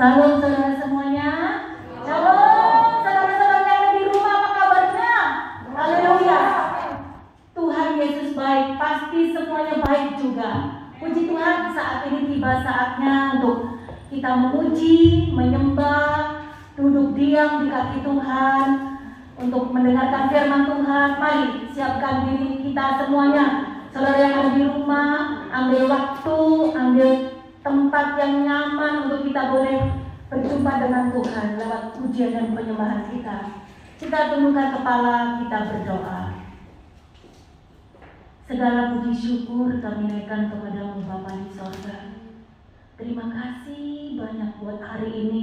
Salam saudara semuanya. Shalom saudara-saudara yang ada di rumah, apa kabarnya? Haleluya. Tuhan Yesus baik, pasti semuanya baik juga. Puji Tuhan, saat ini tiba saatnya untuk kita memuji, menyembah, duduk diam di kaki Tuhan, untuk mendengarkan firman Tuhan. Mari siapkan diri kita semuanya. Saudara yang ada di rumah, ambil waktu, ambil tempat yang nyaman untuk kita boleh berjumpa dengan Tuhan lewat pujian dan penyembahan kita. Kita tundukkan kepala, kita berdoa. Segala puji syukur kami naikkan kepadamu Bapa di sorga. Terima kasih banyak buat hari ini.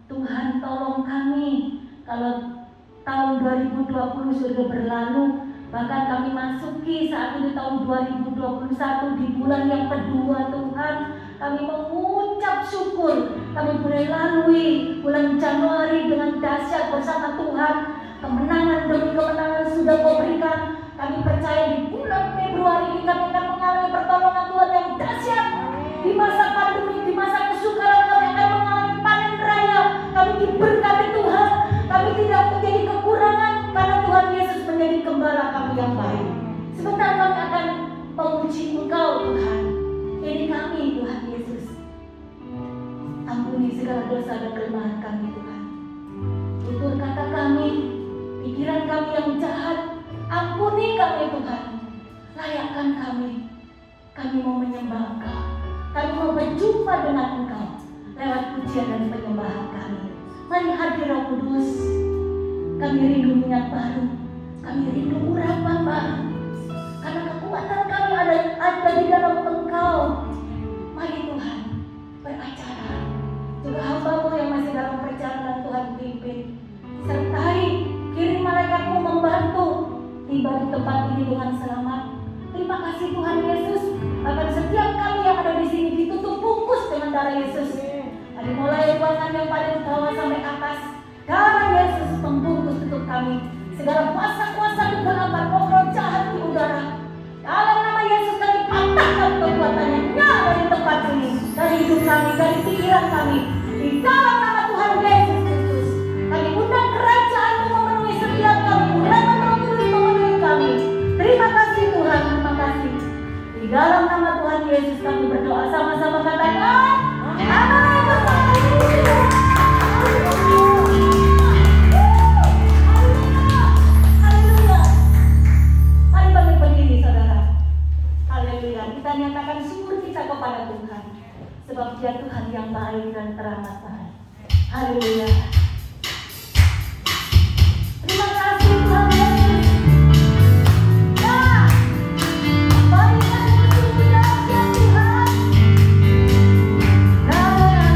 Tuhan tolong kami, kalau tahun 2020 sudah berlalu, bahkan kami masuki saat ini tahun 2021 di bulan yang kedua. Tuhan, kami mengucap syukur kami boleh lalui bulan Januari dengan dahsyat bersama Tuhan. Kemenangan demi kemenangan sudah Kau berikan. Kami percaya di bulan Februari ini kami akan mengalami pertolongan Tuhan yang dahsyat. Di masa pandemi, di masa kesukaran kami akan mengalami panen raya. Kami diberkati Tuhan. Kami tidak menjadi kekurangan karena Tuhan Yesus menjadi gembala kami yang baik. Sebentar kami akan memuji Engkau Tuhan. Ini kami Tuhan Yesus. Ampuni segala dosa dan kelemahan kami Tuhan. Tutur kata kami, pikiran kami yang jahat, ampuni kami Tuhan. Layakkan kami. Kami mau menyembah Engkau. Kami mau berjumpa dengan Engkau lewat pujian dan penyembahan kami. Mari hadir Roh Kudus. Kami rindu minyak baru. Kami rindu urapan baru. Karena kekuatan kami ada di dalam Engkau. Mari Tuhan beracara. Juga hamba-Mu yang masih dalam perjalanan Tuhan pimpin. Sertai, kirim malaikat-Mu membantu tiba di tempat ini dengan selamat. Terima kasih Tuhan Yesus. Agar setiap kami yang ada di sini ditutup bungkus dengan darah Yesus. Dari mulai ruangan yang paling bawah sampai atas, darah Yesus membungkus tutup kami. Segala kuasa-kuasa kegelapan, roh jahat di udara, dalam nama Yesus kami patahkan kekuatannya dari tempat ini, dari hidup kami, dari pikiran kami. Di dalam nama Tuhan Yesus Kristus, kami undang kerajaan-Mu memenuhi setiap kami, undang Roh Kudus memenuhi kami. Terima kasih Tuhan, terima kasih. Di dalam nama Tuhan Yesus kami berdoa, sama-sama katakan amin. Kita nyatakan syukur kita kepada Tuhan, sebab Dia Tuhan yang baik dan teramat baik. Haleluya. Terima kasih Tuhan Yesus. Ya, baikkan musuh dahsyat Tuhan. Hallelujah.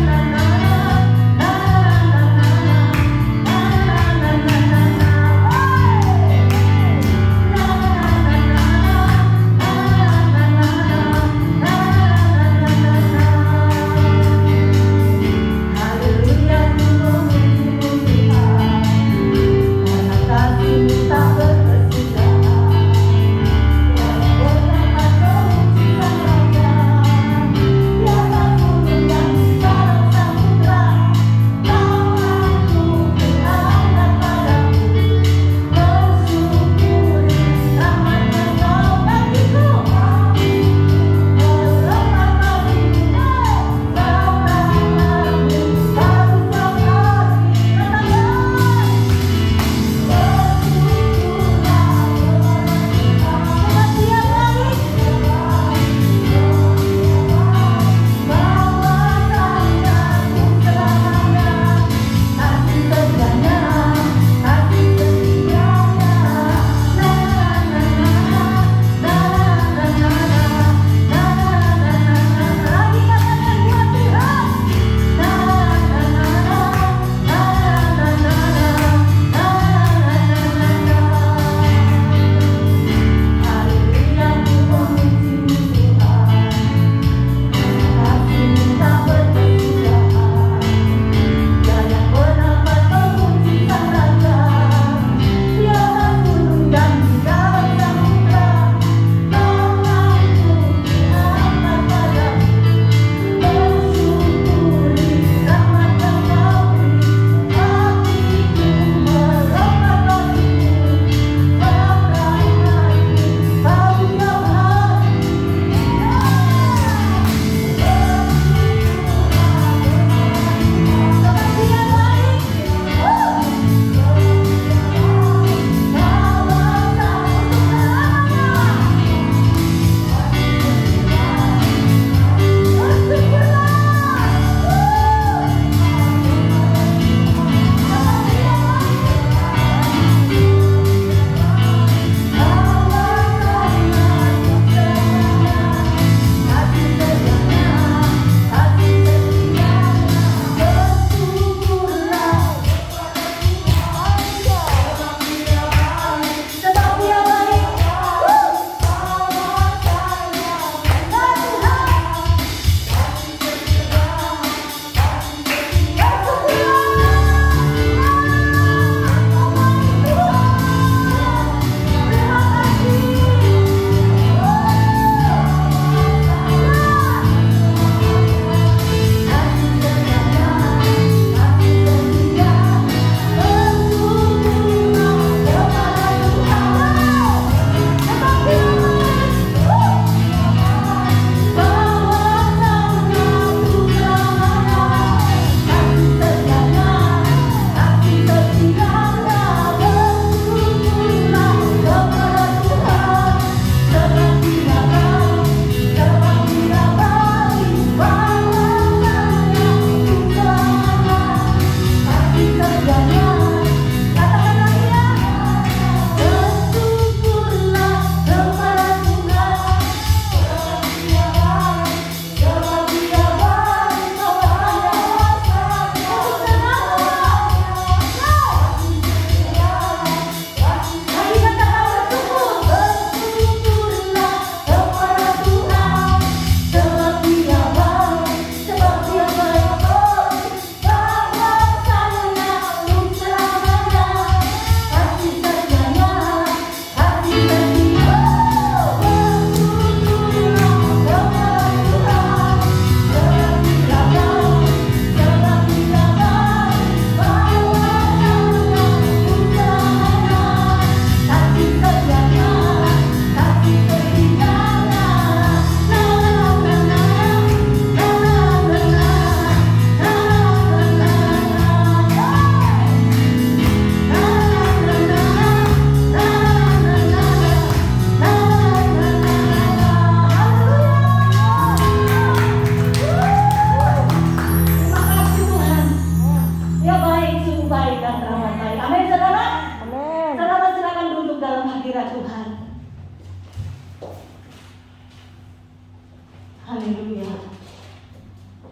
Haleluya.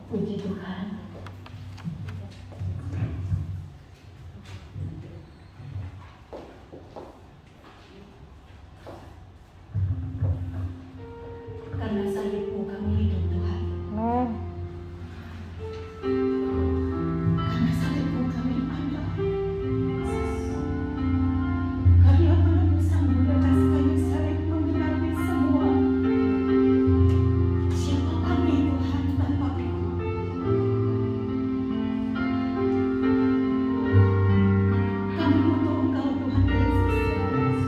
Puji Tuhan. Karena salib-Mu kami hidup, Tuhan. Karena salib-Mu kami ada. Karena Tuhan sanggup atas kayu salib mengenali semua. Siapa kami, Tuhan, tanpa Engkau? Kami butuh Engkau, Tuhan Yesus.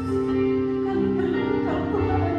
Kami perlu Engkau, Tuhan.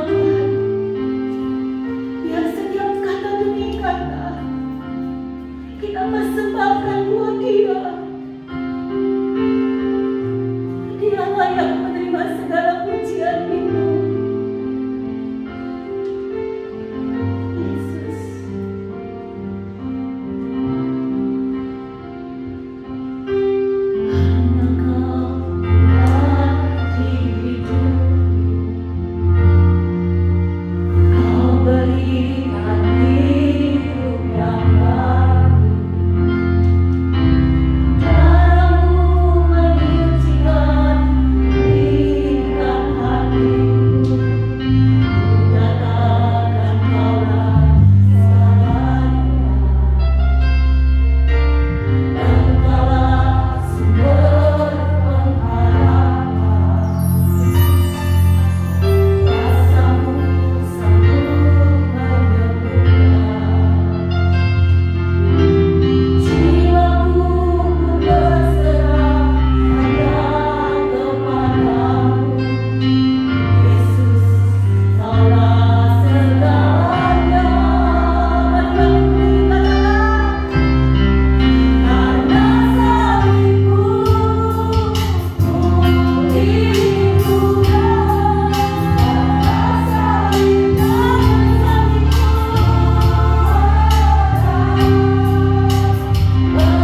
Tuhan, biar setiap kata buat Dia. Dia layak menerima segala pujian itu. Yesus. Hanya Kau arti hidup. Kau berikan hidup yang baru. Darah-Mu menyucikan pikiran hatiku. Kunyatakan Kaulah segalanya. Engkaulah sumber pengharapan. Kuasa-Mu sanggup menyembuhkan. Jiwaku ku berserah hanya kepadamu. Yesus, Kaulah segalanya. Mari kami katakan, karena salibmu ku hidup, karena salibnya salibmu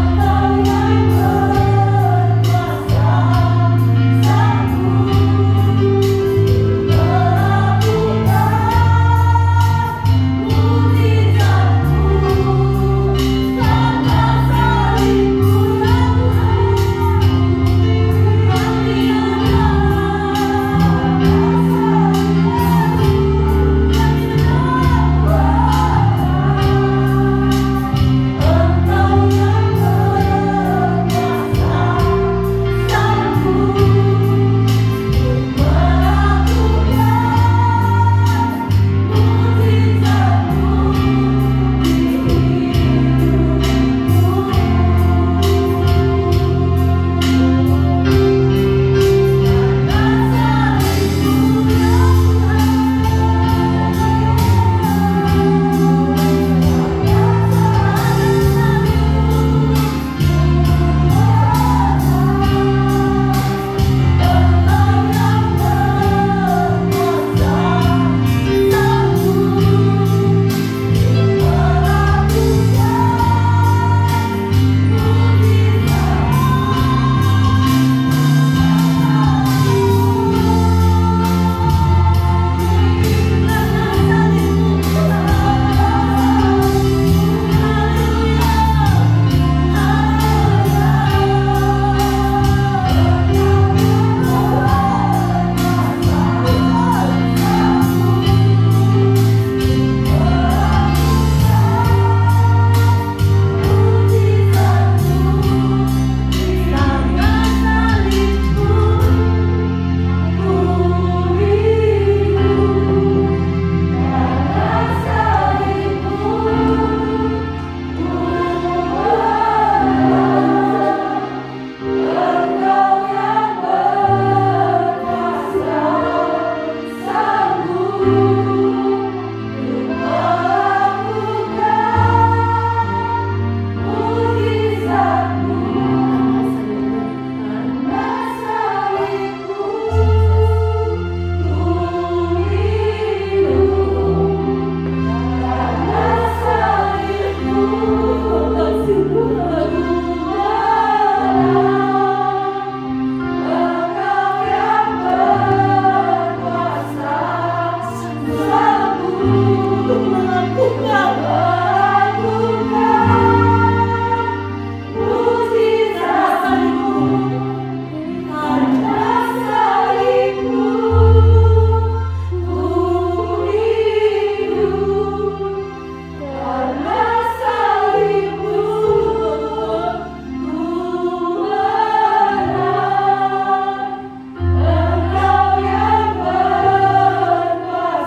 Engkau yang berkuasa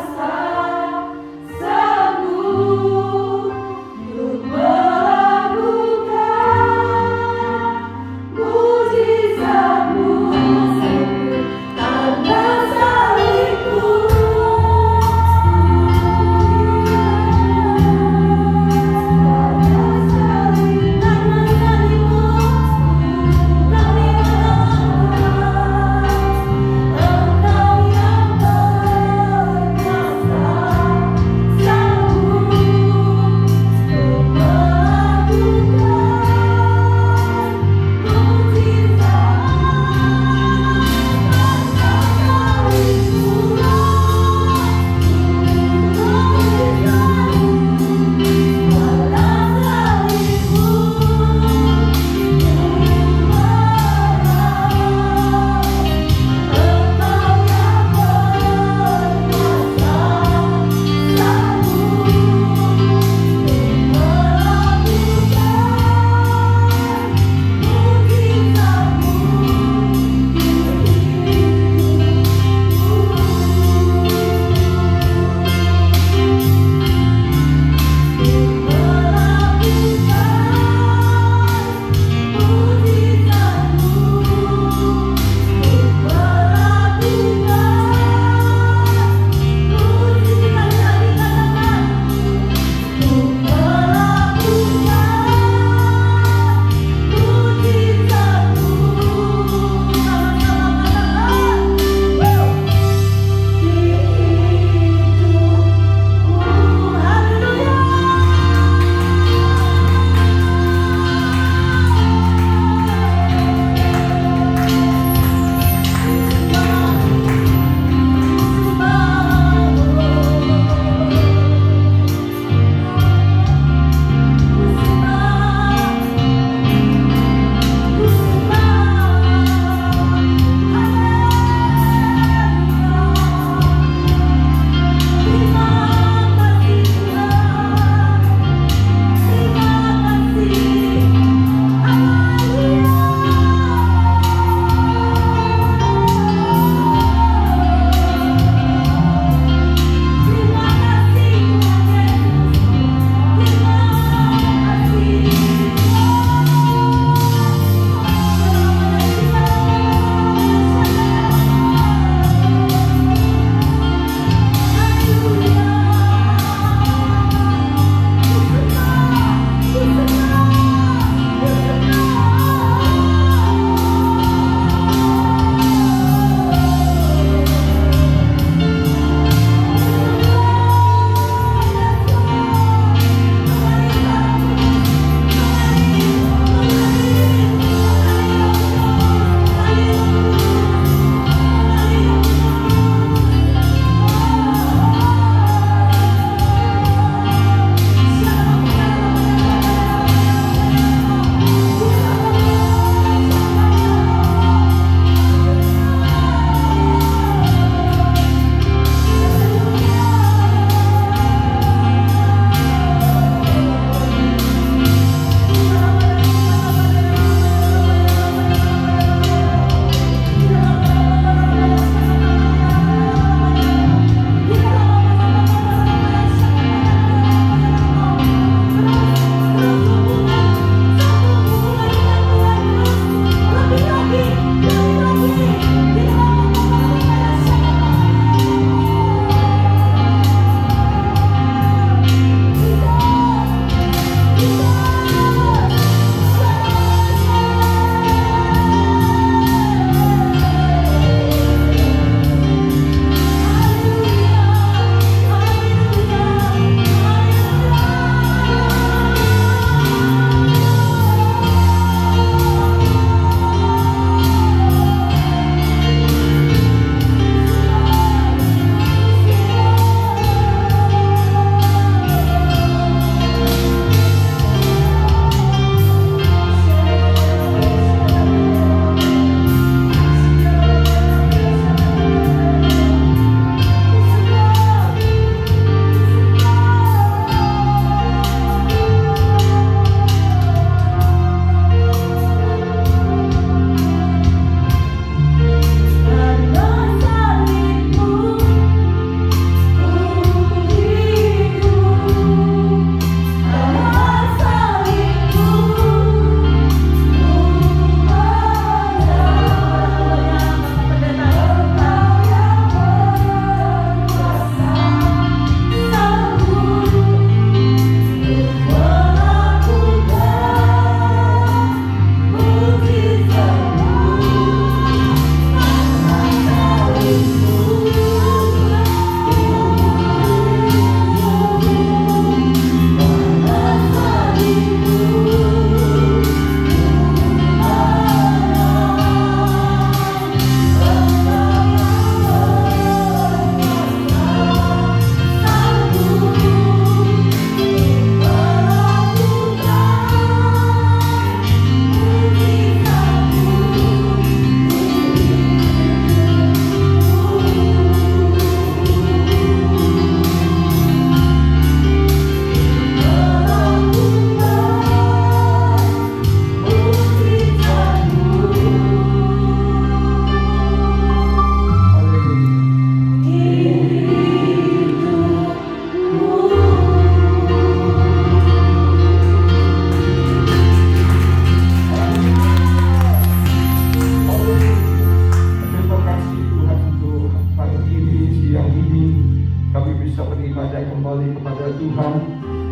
sanggup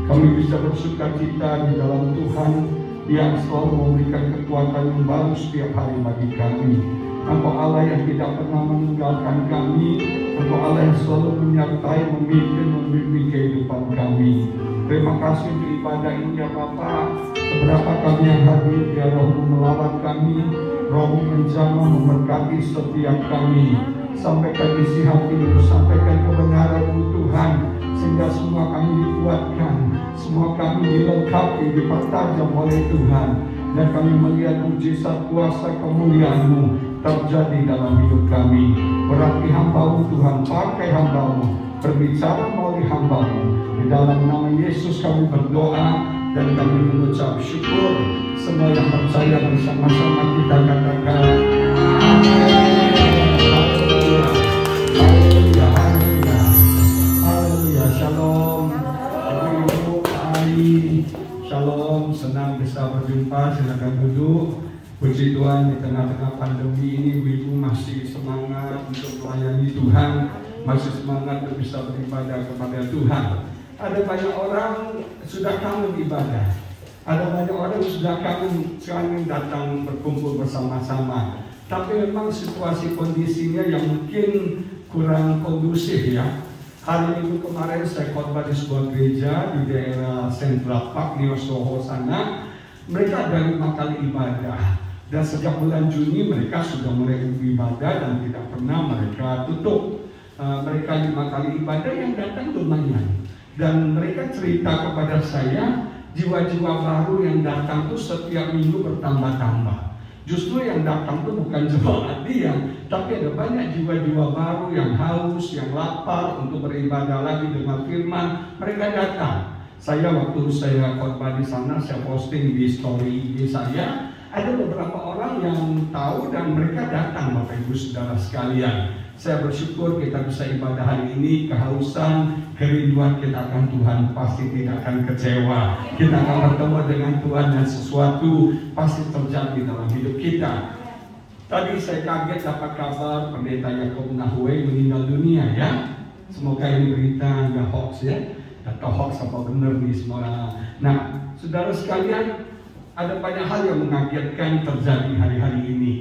Kami bisa bersukacita di dalam Tuhan yang selalu memberikan kekuatan yang baru setiap hari bagi kami. Engkau Allah yang tidak pernah meninggalkan kami. Engkau Allah yang selalu menyertai, memimpin, membimbing kehidupan kami. Terima kasih untuk ibadah ini ya Bapa. Seberapa kami yang hadir, ya Roh-Mu melawat kami, Roh-Mu menjamah memberkati setiap kami. Sampaikan isi hati-Mu, sampaikan kebenaran-Mu Tuhan, sehingga semua kami dikuatkan, semua kami dilengkapi, dipertajam oleh Tuhan, dan kami melihat mujizat kuasa kemuliaan-Mu terjadi dalam hidup kami. Berarti hamba-Mu Tuhan, pakai hamba-Mu, berbicara melalui hamba-Mu. Di dalam nama Yesus kami berdoa dan kami mengucap syukur. Semua yang percaya bersama-sama kita katakan amin. Haleluya, haleluya, haleluya. Shalom, Ibu, Pak Ali. Shalom, senang bisa berjumpa. Silakan duduk. Puji Tuhan, di tengah-tengah pandemi ini Ibu masih semangat untuk melayani Tuhan, masih semangat untuk bisa beribadah kepada Tuhan. Ada banyak orang sudah kangen ibadah, ada banyak orang sudah kangen datang berkumpul bersama-sama. Tapi memang situasi kondisinya yang mungkin kurang kondusif ya. Hari Minggu kemarin saya khotbah di sebuah gereja di daerah Central Park di Soho sana. Mereka ada 5 kali ibadah. Dan sejak bulan Juni mereka sudah mulai ibadah dan tidak pernah mereka tutup. Mereka 5 kali ibadah yang datang lumayan. Dan mereka cerita kepada saya, jiwa-jiwa baru yang datang tuh setiap minggu bertambah-tambah. Justru yang datang tuh bukan jemaat dia, tapi ada banyak jiwa-jiwa baru yang haus, yang lapar untuk beribadah lagi dengan firman. Mereka datang. Waktu saya khotbah di sana, saya posting di story IG saya. Ada beberapa orang yang tahu dan mereka datang, Bapak Ibu Saudara sekalian. Saya bersyukur kita bisa ibadah hari ini, kehausan, kerinduan kita akan Tuhan pasti tidak akan kecewa. Kita akan bertemu dengan Tuhan dan sesuatu pasti terjadi dalam hidup kita. Tadi saya kaget dapat kabar Pendeta Yakob Nahue meninggal dunia ya. Semoga ini berita nggak hoax ya, atau hoax apa benar nih semua. Nah, saudara sekalian, ada banyak hal yang mengagetkan terjadi hari-hari ini.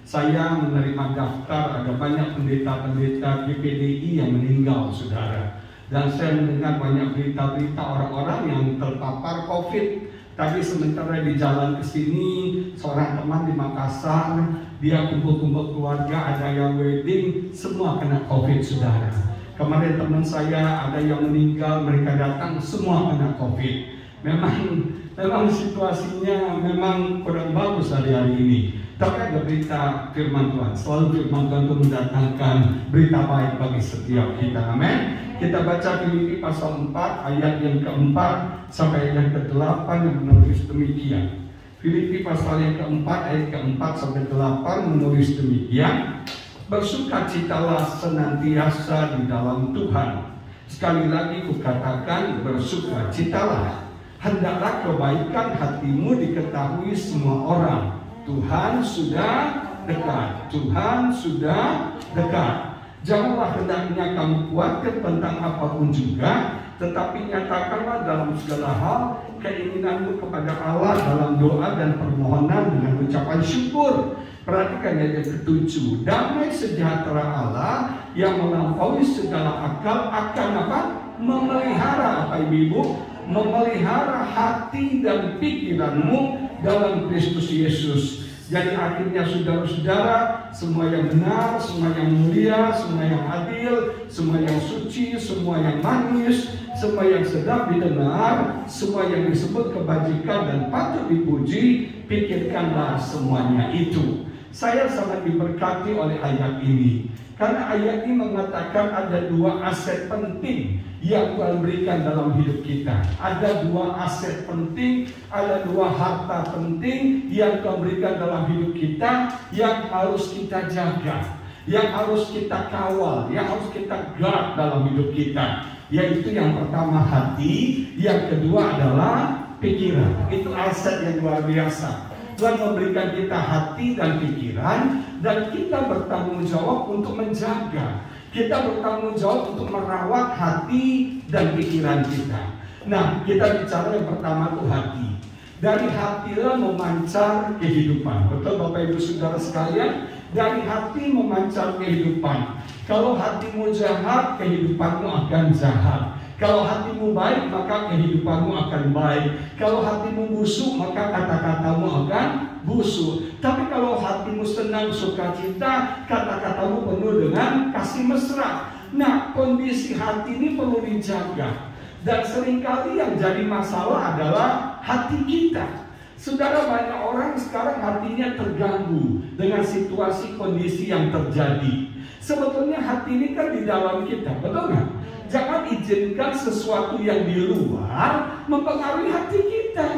Saya menerima daftar, ada banyak pendeta-pendeta GPDI yang meninggal, saudara. Dan saya mendengar banyak berita-berita orang-orang yang terpapar COVID. Tadi sementara di jalan ke sini, seorang teman di Makassar, dia kumpul-kumpul keluarga, ada yang wedding, semua kena COVID, saudara. Kemarin teman saya ada yang meninggal, mereka datang, semua kena COVID. Memang situasinya memang kurang bagus hari-hari ini. Tapi ada berita firman Tuhan. Selalu firman Tuhan itu mendatangkan berita baik bagi setiap kita. Amin. Kita baca Filipi pasal 4 ayat yang keempat sampai yang ke-8 yang menulis demikian. Filipi pasal yang keempat ayat keempat sampai 8 menulis demikian. Bersukacitalah senantiasa di dalam Tuhan. Sekali lagi kukatakan, bersukacitalah. Hendaklah kebaikan hatimu diketahui semua orang. Tuhan sudah dekat. Tuhan sudah dekat. Janganlah hendaknya kamu khawatir tentang apapun juga, tetapi nyatakanlah dalam segala hal keinginanmu kepada Allah dalam doa dan permohonan dengan ucapan syukur. Perhatikan ayat ke-7. Damai sejahtera Allah yang melampaui segala akal akan apa? Memelihara apa Ibu? Memelihara hati dan pikiranmu dalam Kristus Yesus. Jadi akhirnya saudara-saudara, semua yang benar, semua yang mulia, semua yang adil, semua yang suci, semua yang manis, semua yang sedap didengar, semua yang disebut kebajikan dan patut dipuji, pikirkanlah semuanya itu. Saya sangat diberkati oleh ayat ini, karena ayat ini mengatakan ada 2 aset penting yang Tuhan berikan dalam hidup kita. Ada 2 aset penting, ada 2 harta penting yang Tuhan berikan dalam hidup kita, yang harus kita jaga, yang harus kita kawal, yang harus kita guard dalam hidup kita. Yaitu yang pertama hati, yang kedua adalah pikiran. Itu aset yang luar biasa. Tuhan memberikan kita hati dan pikiran, dan kita bertanggung jawab untuk menjaga. Kita bertanggung jawab untuk merawat hati dan pikiran kita. Nah, kita bicara yang pertama tuh hati. Dari hatilah memancar kehidupan. Betul Bapak Ibu Saudara sekalian? Dari hati memancar kehidupan. Kalau hatimu jahat, kehidupanmu akan jahat. Kalau hatimu baik, maka kehidupanmu akan baik. Kalau hatimu busuk, maka kata-katamu akan busuk. Tapi kalau hatimu senang, sukacita, kata-katamu penuh dengan kasih mesra. Nah, kondisi hati ini perlu dijaga. Dan seringkali yang jadi masalah adalah hati kita. Saudara, banyak orang sekarang hatinya terganggu dengan situasi kondisi yang terjadi. Sebetulnya hati ini kan di dalam kita, betul nggak? Jangan izinkan sesuatu yang di luar mempengaruhi hati kita.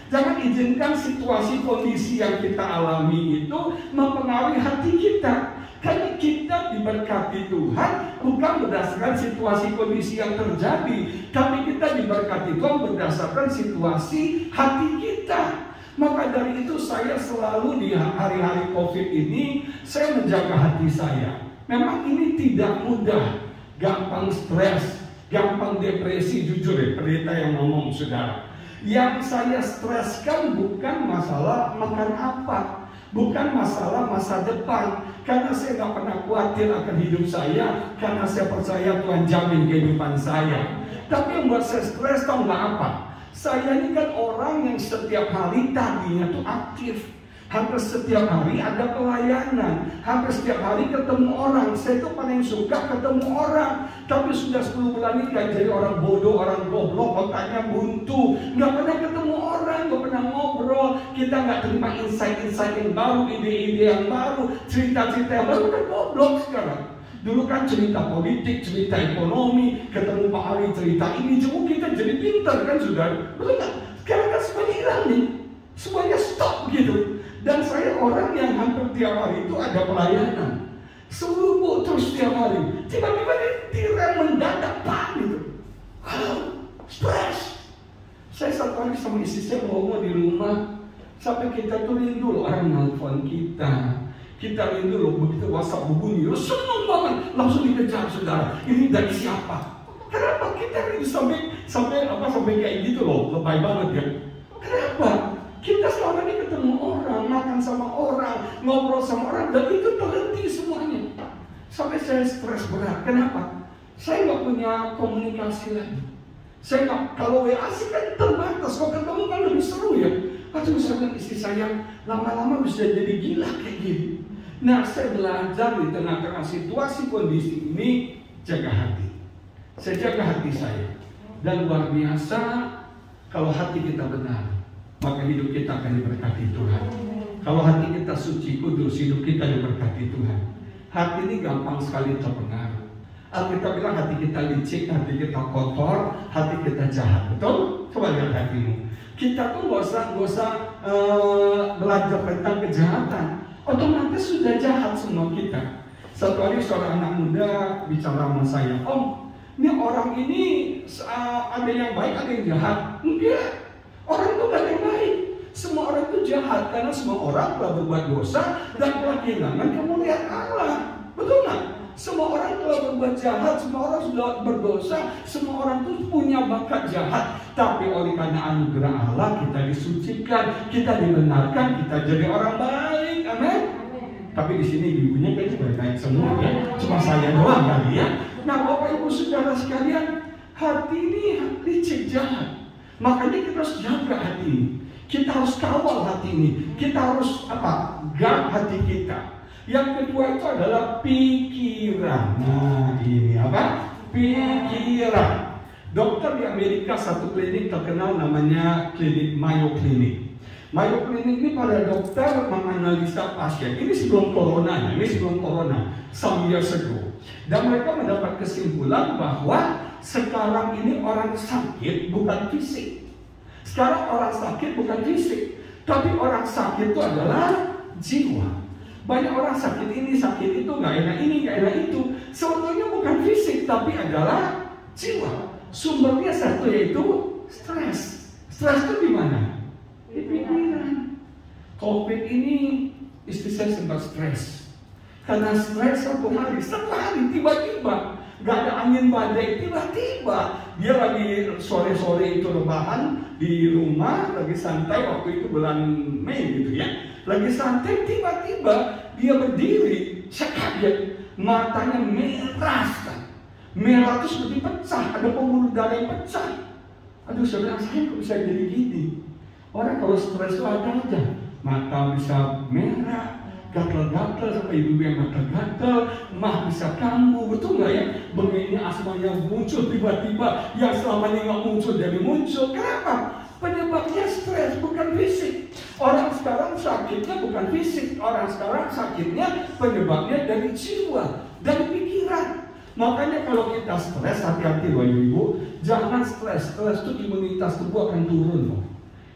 Jangan izinkan situasi kondisi yang kita alami itu mempengaruhi hati kita. Karena kita diberkati Tuhan bukan berdasarkan situasi kondisi yang terjadi, tapi kita diberkati Tuhan berdasarkan situasi hati kita. Maka dari itu saya selalu di hari-hari COVID ini, saya menjaga hati saya. Memang ini tidak mudah, gampang stres, gampang depresi, jujur ya, pendeta yang ngomong saudara. Yang saya streskan bukan masalah makan apa, bukan masalah masa depan, karena saya nggak pernah khawatir akan hidup saya, karena saya percaya Tuhan jamin kehidupan saya. Tapi yang buat saya stres tahu nggak apa? Saya ini kan orang yang setiap hari tadinya tuh aktif. Hampir setiap hari ada pelayanan, hampir setiap hari ketemu orang. Saya tuh paling suka ketemu orang. Tapi sudah 10 bulan ini kan jadi orang bodoh, orang goblok, otaknya buntu, nggak pernah ketemu orang, nggak pernah ngobrol. Kita nggak terima insight-insight yang baru, ide-ide yang baru, cerita-cerita yang baru. Udah goblok sekarang. Dulu kan cerita politik, cerita ekonomi, ketemu Pak Ali cerita ini, cuma kita jadi pintar kan saudara. Betul nggak? Sekarang kan semuanya hilang nih, semuanya stop gitu. Dan saya orang yang hampir tiap hari itu ada pelayanan, seluruh terus tiap hari. Tiba-tiba direm mendadak pak gitu. Halo, stres. Saya satu hari sama istri saya ngomong di rumah, sampai kita tuh rindu loh orang nelfon kita. Kita rindu loh begitu WhatsApp berbunyi, seneng banget, langsung dikejar saudara. Ini dari siapa? Kenapa kita rindu sampai kayak gitu loh, lebay banget ya? Kenapa? Kita selama ini ketemu orang, makan sama orang, ngobrol sama orang, dan itu terhenti semuanya. Sampai saya stres berat. Kenapa? Saya nggak punya komunikasi lagi. Saya nggak, kalau WA sih kan terbatas, kalau ketemu kan lebih seru ya. Aduh, saya bilang istri saya lama-lama bisa jadi gila kayak gini. Nah, saya belajar di tengah-tengah situasi kondisi ini, jaga hati. Saya jaga hati saya. Dan luar biasa, kalau hati kita benar, maka hidup kita akan diberkati Tuhan. Kalau hati kita suci, kudus, hidup kita diberkati Tuhan. Hati ini gampang sekali terpengaruh. Alkitab bilang hati kita licik, hati kita kotor, hati kita jahat. Betul? Coba lihat hatimu. Kita tuh gak usah belajar tentang kejahatan. Otomatis sudah jahat semua kita. Satu hari seorang anak muda bicara sama saya, Om, ini orang ini ada yang baik, ada yang jahat. Enggak. Orang itu gak ada yang baik. Semua orang itu jahat, karena semua orang telah berbuat dosa dan telah kehilangan kemuliaan Allah. Betul nggak? Semua orang telah berbuat jahat, semua orang sudah berdosa, semua orang itu punya bakat jahat. Tapi oleh karena anugerah Allah kita disucikan, kita dibenarkan, kita jadi orang baik. Amin. Tapi di sini ibunya kayaknya baik semua ya. Cuma saya doang kali ya. Nah, Bapak Ibu Saudara sekalian, hati ini licik jahat. Makanya kita harus jaga hati ini. Kita harus kawal hati ini. Kita harus guard hati kita. Yang kedua itu adalah pikiran. Nah, ini apa? Pikiran. Dokter di Amerika satu klinik terkenal namanya klinik Mayo Clinic. Mayo Clinic ini para dokter menganalisa pasien. Ini sebelum corona, some years ago. Dan mereka mendapat kesimpulan bahwa sekarang ini orang sakit bukan fisik. Sekarang orang sakit bukan fisik, tapi orang sakit itu adalah jiwa. Banyak orang sakit ini, sakit itu, nggak enak ini, nggak enak itu. Sebetulnya bukan fisik, tapi adalah jiwa. Sumbernya satu yaitu stres. Stres itu di mana? Di pikiran. COVID ini istri saya sempat stres. Karena stres satu hari tiba-tiba. Gak ada angin badai, tiba-tiba dia lagi sore-sore itu rebahan di rumah, lagi santai, waktu itu bulan Mei gitu ya. Lagi santai, tiba-tiba dia berdiri, saya kaget, matanya merah kan. Merah itu seperti pecah, ada pembuluh darah yang pecah. Aduh, saya bilang, saya kok bisa jadi gini? Orang kalau stres itu ada aja, mata bisa merah, gatal-gatal, sampai ibu yang gatal-gatal, mah bisa kambuh, betul nggak ya? Begini asmanya muncul tiba-tiba, yang selama ini nggak muncul jadi muncul. Kenapa? Penyebabnya stres, bukan fisik. Orang sekarang sakitnya bukan fisik, orang sekarang sakitnya penyebabnya dari jiwa, dari pikiran. Makanya kalau kita stres, hati-hati loh ibu, jangan stres. Stres itu imunitas tubuh akan turun loh.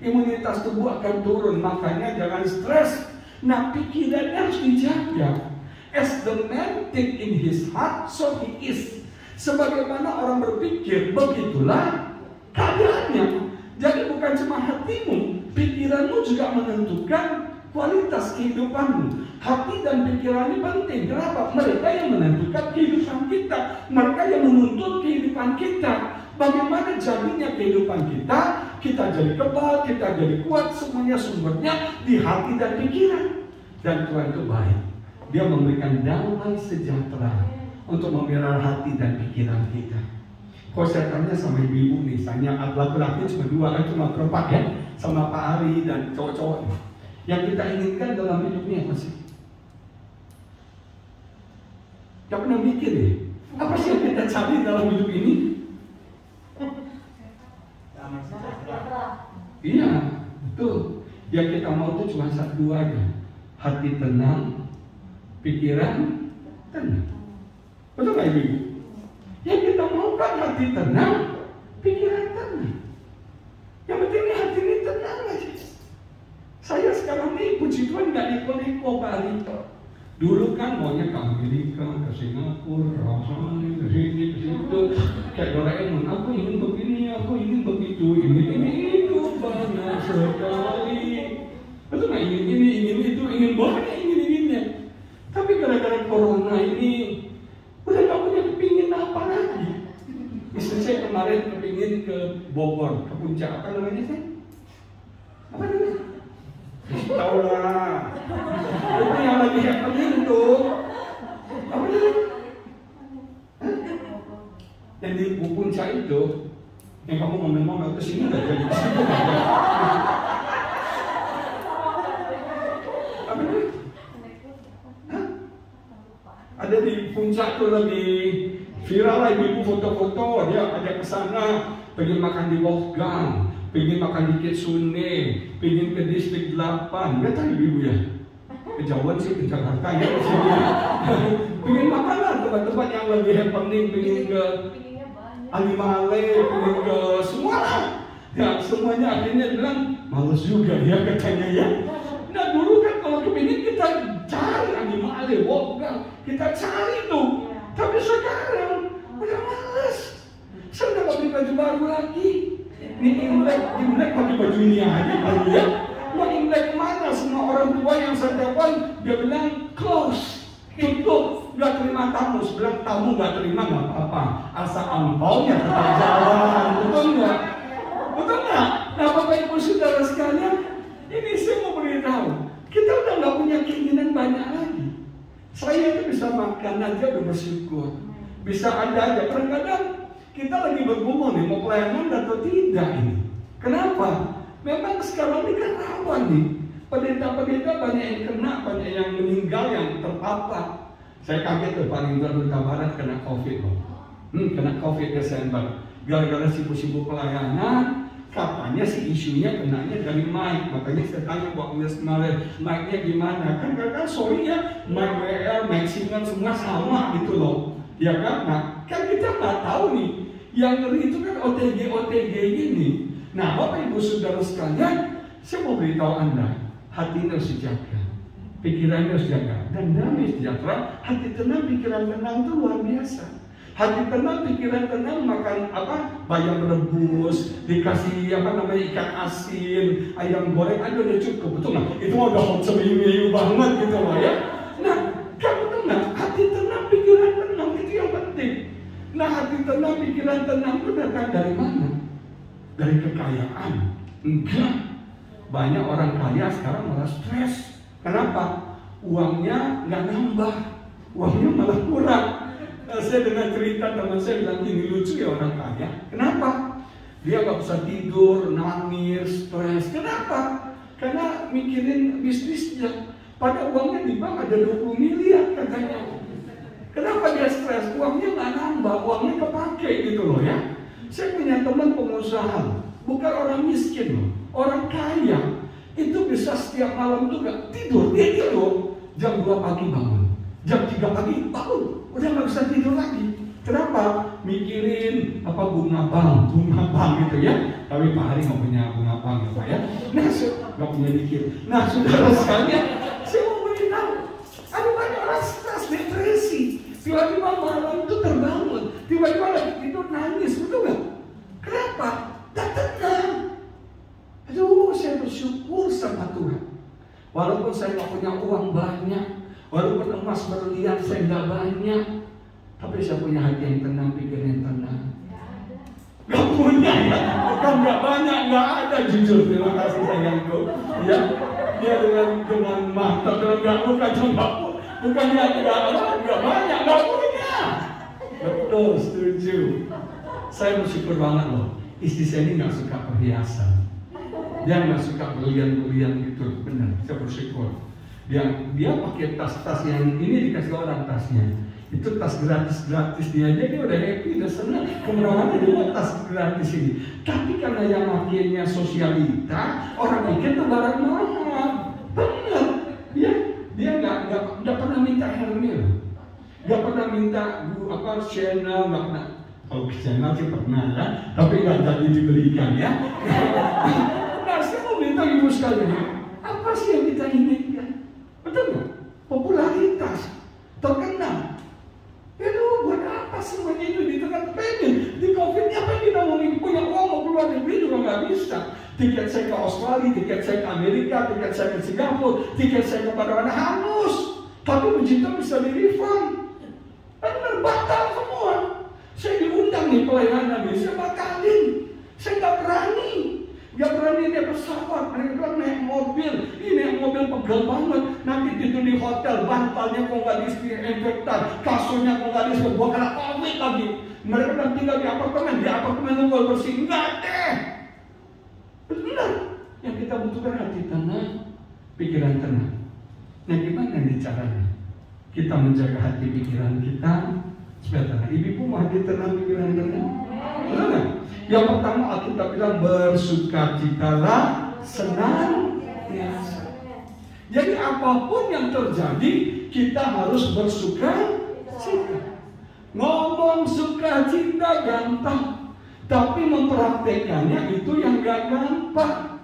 Imunitas tubuh akan turun, makanya jangan stres. Nah, pikirannya harus dijaga. As the man think in his heart, so he is. Sebagaimana orang berpikir, begitulah keadaannya. Jadi bukan cuma hatimu, pikiranmu juga menentukan kualitas kehidupanmu. Hati dan pikiran ini penting. Kenapa? Mereka yang menentukan kehidupan kita. Mereka yang menuntut kehidupan kita. Bagaimana jadinya kehidupan kita? Kita jadi kebal, kita jadi kuat. Semuanya sumbernya di hati dan pikiran. Dan Tuhan itu baik. Dia memberikan damai sejahtera untuk memelihara hati dan pikiran kita. Kalau saya tanya sama ibu-ibu nih, tanya laki-laki cuma dua, cuma perempat ya, sama Pak Ari dan cowok-cowok. Yang kita inginkan dalam hidup ini apa sih? Gak pernah mikir ya? Apa sih yang kita cari dalam hidup ini? Iya, betul. Yang kita mau itu cuma satu aja. Hati tenang, pikiran tenang. Betul gak ibu? Yang kita mau kan hati tenang, pikiran tenang. Yang penting ini hati ini tenang aja. Saya sekarang ini puji Tuhan gak neko-neko Pak Ari. Dulu kan maunya ke Amerika, ke Singapura, rasanya ke sini, ke situ. Kayak Doraemon, aku ingin begini, aku ingin begitu, ini itu banyak sekali. Betul nggak? Ingin ini, ingin itu, ingin banyak, ingin-inginnya. Tapi gara-gara corona ini, udah gak punya kepingin apa lagi. Istri saya kemarin kepingin ke Bogor, ke puncak, apa namanya sih? Apa namanya? Tahu lah. Itu yang lagi happening tuh. Apa namanya? Yang di puncak itu, yang kamu ngomong-ngomong ke sini nggak jadi. Apa namanya? Ada di puncak tuh lagi viral lah, ibu foto-foto, dia ada ke sana, pengen makan di Wolfgang, pengen makan di Kitsune, pengen ke distrik 8, nggak tahu ibu ya? Kejauhan sih ke Jakarta ya, pengen makan lah tempat-tempat yang lebih happening, pengen ke Alimale, pengen ke semua lah. Ya semuanya akhirnya bilang males juga ya katanya ya. Nah dulu kan kalau kepingin kita cari Alimale, Wolfgang, kita cari tuh. Tapi sekarang udah males. Saya udah gak beli baju baru lagi. Ini Imlek pakai baju ini aja kali ya. Mau Imlek mana? Semua orang tua yang saya telepon dia bilang close, tutup, gak terima tamu. Sebilang tamu gak terima gak apa-apa, asal angpaunya tetap jalan. Betul nggak? Betul nggak? Nah Bapak Ibu Saudara sekalian, ini saya mau beritahu, kita udah gak punya keinginan banyak lagi. Saya itu bisa makan aja udah bersyukur, bisa ada aja. Kadang-kadang kita lagi bergumul nih, mau pelayanan atau tidak ini. Kenapa? Memang sekarang ini kan rawan nih. Pendeta-pendeta banyak yang kena, banyak yang meninggal, yang terpapar. Saya kaget tuh Pak Lindra Duta Barat kena COVID loh. Kena COVID Desember. Gara-gara sibuk-sibuk pelayanan, katanya sih isunya kenanya dari mic. Makanya saya tanya Pak Miles kemarin, mic-nya gimana? Kan kadang sorry ya, mic WL, mic Singer semua sama gitu loh. Ya kan? Nah, kan kita nggak tahu nih. Yang ngeri itu kan OTG ini. Nah, Bapak Ibu Saudara sekalian, saya mau beritahu Anda, hati harus dijaga, pikiran harus dijaga, dan damai sejahtera. Hati tenang, pikiran tenang itu luar biasa. Hati tenang, pikiran tenang, makan bayam rebus, dikasih ikan asin, ayam goreng, aduh udah cukup, betul nggak? Itu udah hot seminggu banget gitu loh ya. Nah, kamu tenang, hati tenang, pikiran tenang, itu yang penting. Nah, hati tenang, pikiran tenang itu datang dari mana? Dari kekayaan? Enggak. Banyak orang kaya sekarang malah stres. Kenapa? Uangnya nggak nambah, uangnya malah kurang. Saya dengar cerita teman saya bilang gini, lucu ya orang kaya. Kenapa? Dia nggak bisa tidur, nangis, stres. Kenapa? Karena mikirin bisnisnya. Pada uangnya di bank ada 20 miliar katanya. Kenapa dia stres? Uangnya nggak nambah, uangnya kepake gitu loh ya. Saya punya teman pengusaha, bukan orang miskin loh, orang kaya. Itu bisa setiap malam tuh nggak tidur, dia tidur jam 2 pagi bangun, jam 3 pagi bangun, udah nggak bisa tidur lagi. Kenapa? Mikirin apa bunga bank gitu ya. Tapi Pak Hari nggak punya bunga bank ya Pak ya. Nah, nggak punya dikit. Nah, saudara sekalian, saya mau beritahu, ada banyak orang stres, depresi. Tiba-tiba malam itu terbangun, tiba-tiba lagi tidur nangis, betul nggak? Kenapa? Tak tenang. Aduh, saya bersyukur sama Tuhan. Walaupun saya nggak punya uang banyak, walaupun emas berlian saya nggak banyak, tapi saya punya hati yang tenang, pikiran yang tenang. Nggak punya ya, bukan nggak banyak, nggak ada jujur. Terima kasih sayangku. Ya, dia dengan mantap, dengan nggak bukannya nggak banyak, nggak punya. Betul, setuju. Saya bersyukur banget loh. Istri saya ini nggak suka perhiasan. Dia nggak suka berlian-berlian gitu, benar. Saya bersyukur. Dia pakai tas-tas yang ini dikasih orang tasnya. Itu tas gratis dia aja dia udah happy, udah senang. Kemana-mana dia tas gratis ini. Tapi karena yang makainya sosialita, orang pikir itu barang mahal. Benar, ya. Dia nggak pernah minta Hermes, nggak pernah minta Chanel, nggak pernah. Kalau Chanel sih pernah ya, tapi nggak jadi dibelikan ya. Nah, saya mau minta ibu sekalian, apa sih yang kita inginkan? Betul nggak? Popularitas, terkenal. Aduh, buat apa semuanya itu di tengah pengen di COVID ini apa yang kita mau punya uang mau keluar negeri juga nggak bisa. Tiket saya ke Australia, tiket saya ke Amerika, tiket saya ke Singapura, tiket saya ke mana-mana hangus. Tapi begitu bisa di refund. Benar, batal semua. Saya diundang nih pelayanan nih, saya batalin. Saya nggak berani naik pesawat. Mereka bilang naik mobil. Ini naik mobil pegal banget. Nanti tidur di hotel, bantalnya kok nggak disinfektan, kasurnya kok nggak disinfektan, gua kena COVID lagi. Mereka bilang tinggal di apartemen lu gua bersih. Nggak deh. Benar, yang kita butuhkan hati tenang, pikiran tenang. Nah, gimana nih caranya? Kita menjaga hati pikiran kita supaya tenang. Ibu mau hati tenang, pikiran tenang? Benar? Yang pertama Alkitab bilang bersukacitalah senantiasa. Jadi apapun yang terjadi, kita harus bersukacita. Ngomong sukacita gampang, tapi mempraktekannya itu yang gak gampang.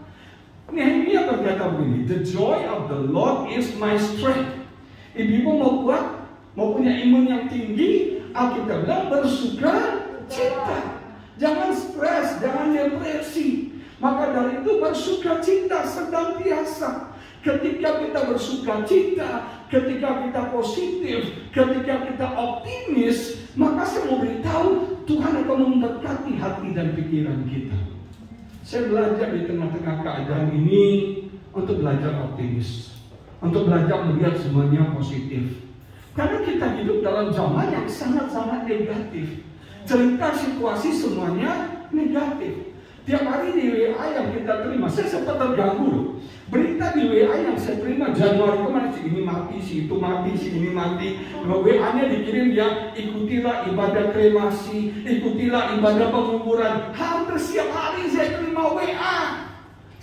Nehemia berkata begini, the joy of the Lord is my strength. Ibu mau kuat, mau punya imun yang tinggi, Alkitab bilang bersukacita. Jangan stres, jangan depresi. Maka dari itu bersukacita senantiasa. Ketika kita bersukacita, ketika kita positif, ketika kita optimis, maka saya mau beritahu Tuhan akan memberkati hati dan pikiran kita. Saya belajar di tengah-tengah keadaan ini untuk belajar optimis, untuk belajar melihat semuanya positif. Karena kita hidup dalam zaman yang sangat-sangat negatif. Cerita situasi semuanya negatif. Tiap hari di WA yang kita terima, saya sempat terganggu. Berita di WA yang saya terima Januari kemarin, si ini mati, si itu mati, si ini mati. WA-nya dikirim dia, ikutilah ibadah kremasi, ikutilah ibadah penguburan. Hampir setiap hari saya terima WA.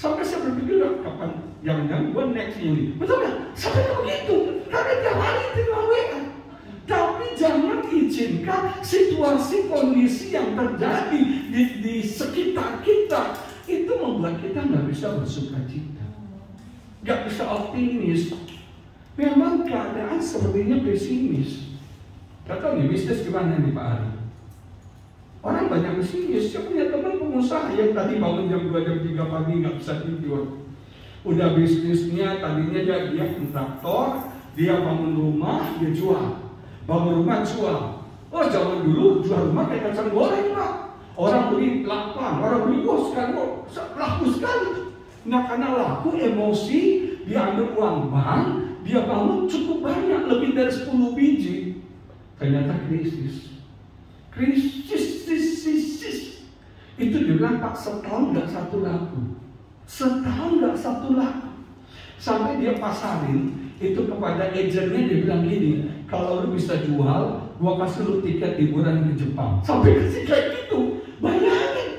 Sampai saya berpikir, kapan jangan-jangan gue next ini. Betul nggak? Sampai begitu. Karena tiap hari terima WA. Tapi jangan izinkan situasi kondisi yang terjadi di sekitar kita itu membuat kita nggak bisa bersukacita, nggak bisa optimis. Memang keadaan sepertinya pesimis. Gak tahu nih bisnis gimana nih Pak Ari? Orang banyak pesimis. Saya punya teman pengusaha yang tadi bangun jam 2 jam 3 pagi nggak bisa tidur. Udah bisnisnya tadinya dia kontraktor, dia bangun rumah dia jual. Bangun rumah jual. Oh, zaman dulu jual rumah kayak kacang goreng, Pak. Orang beli 8, orang beli sekarang laku sekali. Nah, karena laku, emosi, dia ambil uang bank, dia bangun cukup banyak, lebih dari 10 biji. Ternyata krisis. Itu dibilang, Pak, setahun nggak satu laku. Setahun nggak satu laku. Sampai dia pasarin itu kepada agennya, dia bilang gini, kalau lu bisa jual, gua kasih lu tiket liburan ke Jepang. Sampai kasih kayak gitu. Bayangin.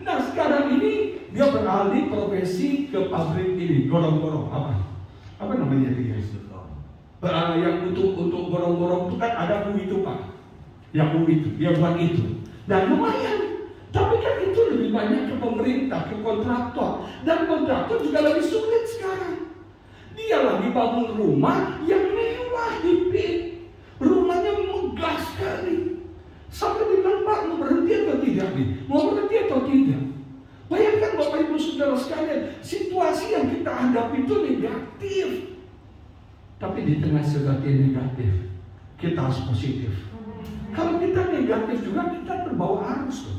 Nah, sekarang ini dia beralih profesi ke pabrik ini, gorong-gorong. Apa namanya dia? Yang untuk gorong-gorong itu kan ada itu, Pak. Yang itu, dia buat itu. Dan lumayan. Tapi kan itu lebih banyak ke pemerintah, ke kontraktor. Dan kontraktor juga lebih sulit sekarang. Dia lagi bangun rumah yang mewah di PIK. Rumahnya megah sekali. Sampai dibilang, Pak, mau berhenti atau tidak nih? Mau berhenti atau tidak? Bayangkan Bapak Ibu Saudara sekalian, situasi yang kita hadapi itu negatif. Tapi di tengah segala negatif, kita harus positif. Kalau kita negatif juga, kita terbawa arus loh.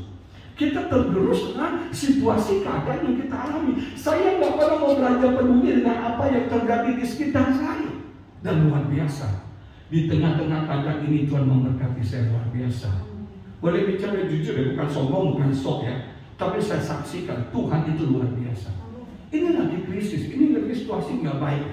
Kita tergerus dengan situasi keadaan yang kita alami. Saya nggak pernah mau belajar peduli dengan apa yang terjadi di sekitar saya. Dan luar biasa, di tengah-tengah keadaan ini Tuhan memberkati saya luar biasa. Boleh bicara jujur ya, bukan sombong, bukan sok ya. Tapi saya saksikan Tuhan itu luar biasa. Ini lagi krisis, ini lagi situasi nggak baik.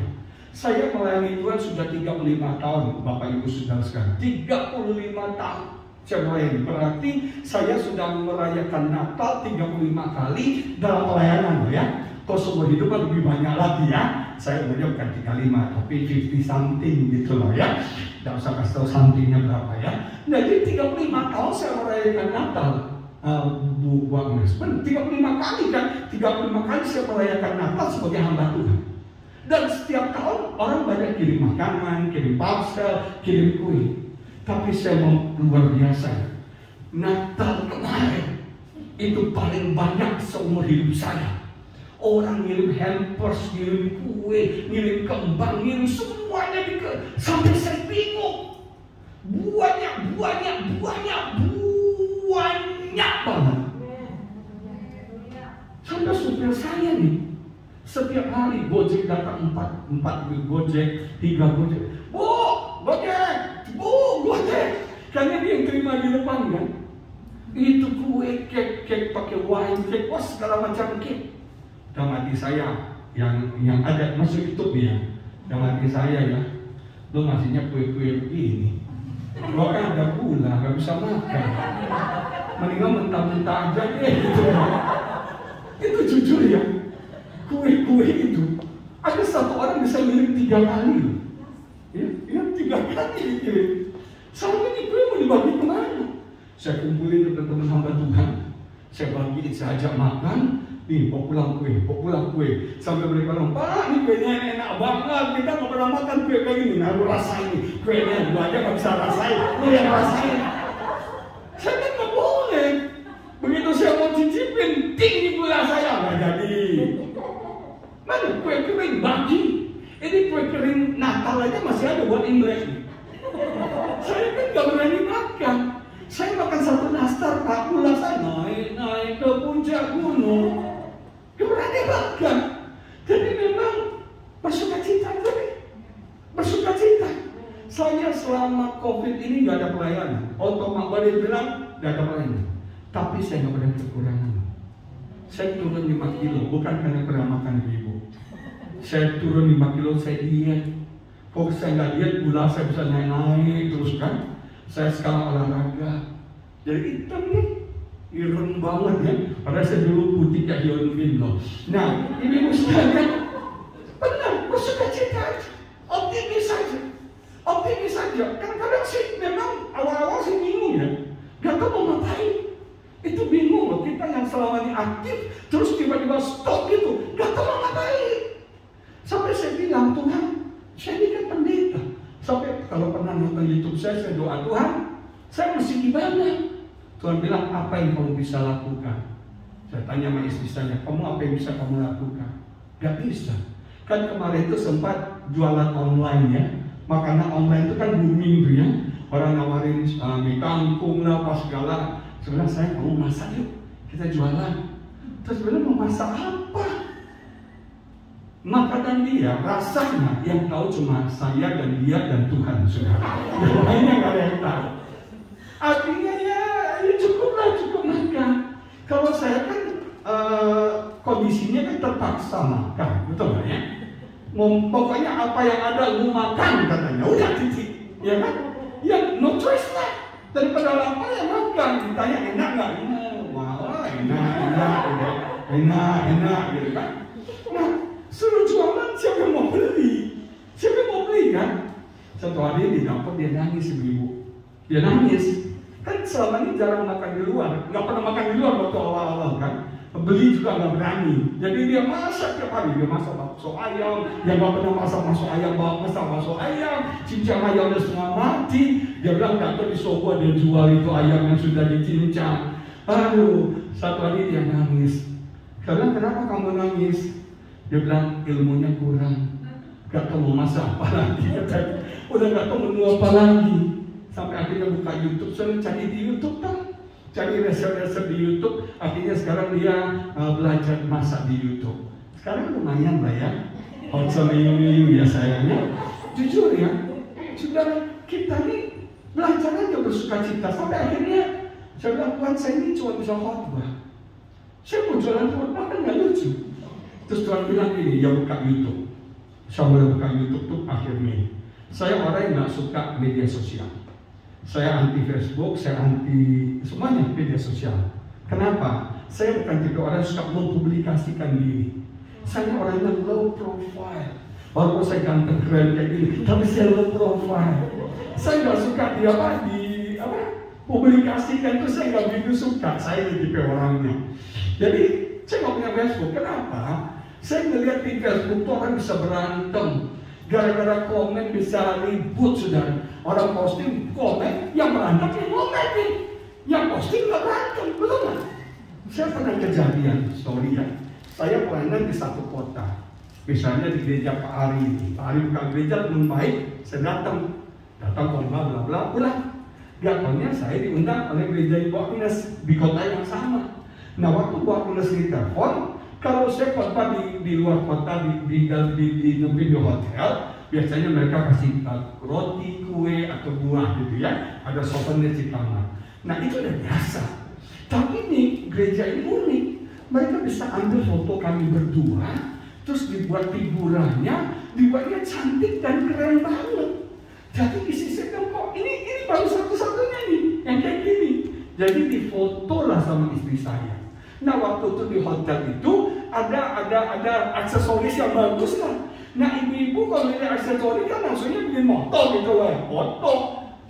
Saya melayani Tuhan sudah 35 tahun, Bapak Ibu Saudara sekalian. 35 tahun saya melayani. Berarti saya sudah merayakan Natal 35 kali dalam pelayanan ya. Kalau seumur hidup lebih banyak lagi ya. Saya umurnya bukan 35 tapi 50 something gitu loh ya. Tidak usah kasih tahu somethingnya berapa ya. Jadi 35 tahun saya merayakan Natal. Bu Agnes, 35 kali kan. 35 kali saya merayakan Natal sebagai hamba Tuhan. Dan setiap tahun orang banyak kirim makanan, kirim parcel, kirim kue. Tapi saya mau luar biasa. Natal kemarin itu paling banyak seumur hidup saya. Orang ngirim hampers, ngirim kue, ngirim kembang, ngirim semuanya sampai saya bingung. Banyak banget. Sampai supir saya nih, setiap hari Gojek datang 4 Gojek, 3 Gojek. Gojek. Karena dia yang terima di depan kan. Itu kue, kek pakai wine, kek, segala macam kek. Dalam hati saya yang ada masuk YouTube ya. Dalam hati saya ya, lo ngasihnya kue-kue begini. Lo kan ada gula, gak bisa makan. Mendingan mentah-mentah aja deh gitu. Itu jujur ya. Kue-kue itu ada satu orang bisa ngirim 3 kali. Ya 3 kali dikirim. Soalnya ini kue mau dibagi kemana? Saya kumpulin teman-teman hamba Tuhan. Saya bagiin, saya ajak makan. Nih, mau pulang kue. Sampai mereka bilang, Pak, ini kuenya enak banget. Kita nggak pernah makan kue kayak gini. Nah, lu rasain nih. Kuenya gua aja nggak bisa rasain. Lu yang rasain. Saya kan nggak boleh. Begitu saya mau cicipin, tinggi gula saya nggak jadi. Mana kue kering bagi? Ini kue kering Natal aja masih ada buat Imlek. Saya kan nggak berani makan. Saya makan 1 nastar, Pak, gula saya naik ke puncak gunung. Gak berani makan. Jadi memang bersukacita. Saya selama COVID ini gak ada pelayanan. Otomak balik bilang gak ada pelayanan. Tapi saya gak pernah kekurangan. Saya turun 5 kilo, bukan karena pernah makan ibu. Saya turun 5 kilo, saya diet. Kalau saya nggak diet, gula saya bisa naik terus kan. Saya sekarang olahraga. Jadi hitam nih, ireng banget ya. Padahal saya dulu putih kayak Hyun Bin loh. Nah, ini sekalian, benar, bersukacita aja, optimis saja. Kadang-kadang sih memang awal-awal sih bingung ya. Gak tahu mau ngapain. Itu bingung loh, kita yang selama ini aktif, terus tiba-tiba stop gitu. Gak tahu mau ngapain. Sampai saya bilang, Tuhan, saya ini kan pendeta. Sampai kalau pernah nonton YouTube saya doa, Tuhan, saya mesti gimana? Tuhan bilang, apa yang kamu bisa lakukan? Saya tanya sama istri saya, kamu apa yang bisa kamu lakukan? Gak bisa. Kan kemarin itu sempat jualan online ya. Makanan online itu kan booming tuh ya. orang nawarin mie kangkung lah, apa segala. Sebenarnya saya mau masak, yuk kita jualan. Terus bilang mau masak apa? Makanan dia, rasanya yang tahu cuma saya dan dia dan Tuhan, saudara. Yang lainnya nggak ada yang tahu. Artinya ya cukup makan. Kalau saya kan kondisinya kan terpaksa makan, betul nggak ya? Pokoknya apa yang ada lu makan katanya, udah titik, ya kan? Ya no choice lah. Daripada lapar ya makan. Ditanya enak nggak? Wah enak gitu kan? Nah, suruh jualan siapa yang mau beli? Siapa yang mau beli kan? Satu hari di dapur dia nangis ibu. Dia nangis. Kan selama ini jarang makan di luar, nggak pernah makan di luar waktu awal-awal kan. Beli juga nggak berani. Jadi dia masak tiap hari, dia masak bakso ayam, dia nggak pernah masak bakso ayam, masak bakso ayam, cincang ayamnya setengah mati. Dia bilang nggak tahu di Sogo dia jual itu ayam yang sudah dicincang. Aduh, satu hari dia nangis. Karena kenapa kamu nangis? Dia bilang ilmunya kurang, nggak tahu mau masak apa lagi. Udah nggak tahu menu apa lagi. Sampai akhirnya buka YouTube, soalnya cari di YouTube kan. Cari resep-resep di YouTube, akhirnya sekarang dia belajar masak di YouTube. Sekarang lumayan lah ya, hotsoniu ya sayangnya. Jujur ya, saudara kita nih belajar aja bersuka cita. Sampai akhirnya saya bilang, Tuhan saya ini cuma bisa khotbah. Saya mau jualan khotbah kan nggak lucu. Terus Tuhan bilang gini, ya buka YouTube. Saya mulai buka YouTube tuh akhir Mei. Saya orang yang nggak suka media sosial. Saya anti Facebook, saya anti semuanya media sosial. Kenapa? Saya bukan tipe orang yang suka mempublikasikan diri. Saya orangnya low profile. Walaupun saya ganteng keren kayak gini, tapi saya low profile. Saya nggak suka publikasikan itu, saya nggak begitu suka. Saya tipe orangnya. Jadi saya nggak punya Facebook. Kenapa? Saya melihat di Facebook tuh orang bisa berantem. Gara-gara komen bisa ribut, saudara. Orang posting komen, yang berantem yang komenin, yang posting nggak berantem, betul nggak? Saya pernah kejadian, story ya. Saya pelayanan di satu kota, misalnya di gereja Pak Ari. Pak Ari bukan gereja belum baik, saya datang khotbah bla bla pulang. Gak taunya saya diundang oleh gereja Ibu Agnes di kota yang sama. Nah waktu Ibu Agnes ditelepon, kalau saya khotbah di luar kota di hotel, biasanya mereka kasih roti, kue, atau buah gitu ya. Ada souvenir di kamar. Nah itu udah biasa. Tapi nih gereja ini unik. Mereka bisa ambil foto kami berdua, terus dibuat figurannya, dibuatnya cantik dan keren banget. Jadi disisipkan kok ini baru satu-satunya nih yang kayak gini. Jadi difoto lah sama istri saya. Nah waktu itu di hotel itu ada aksesoris yang bagus lah. Nah ibu-ibu kalau ini aksesoris kan langsungnya bikin motor gitu lah, foto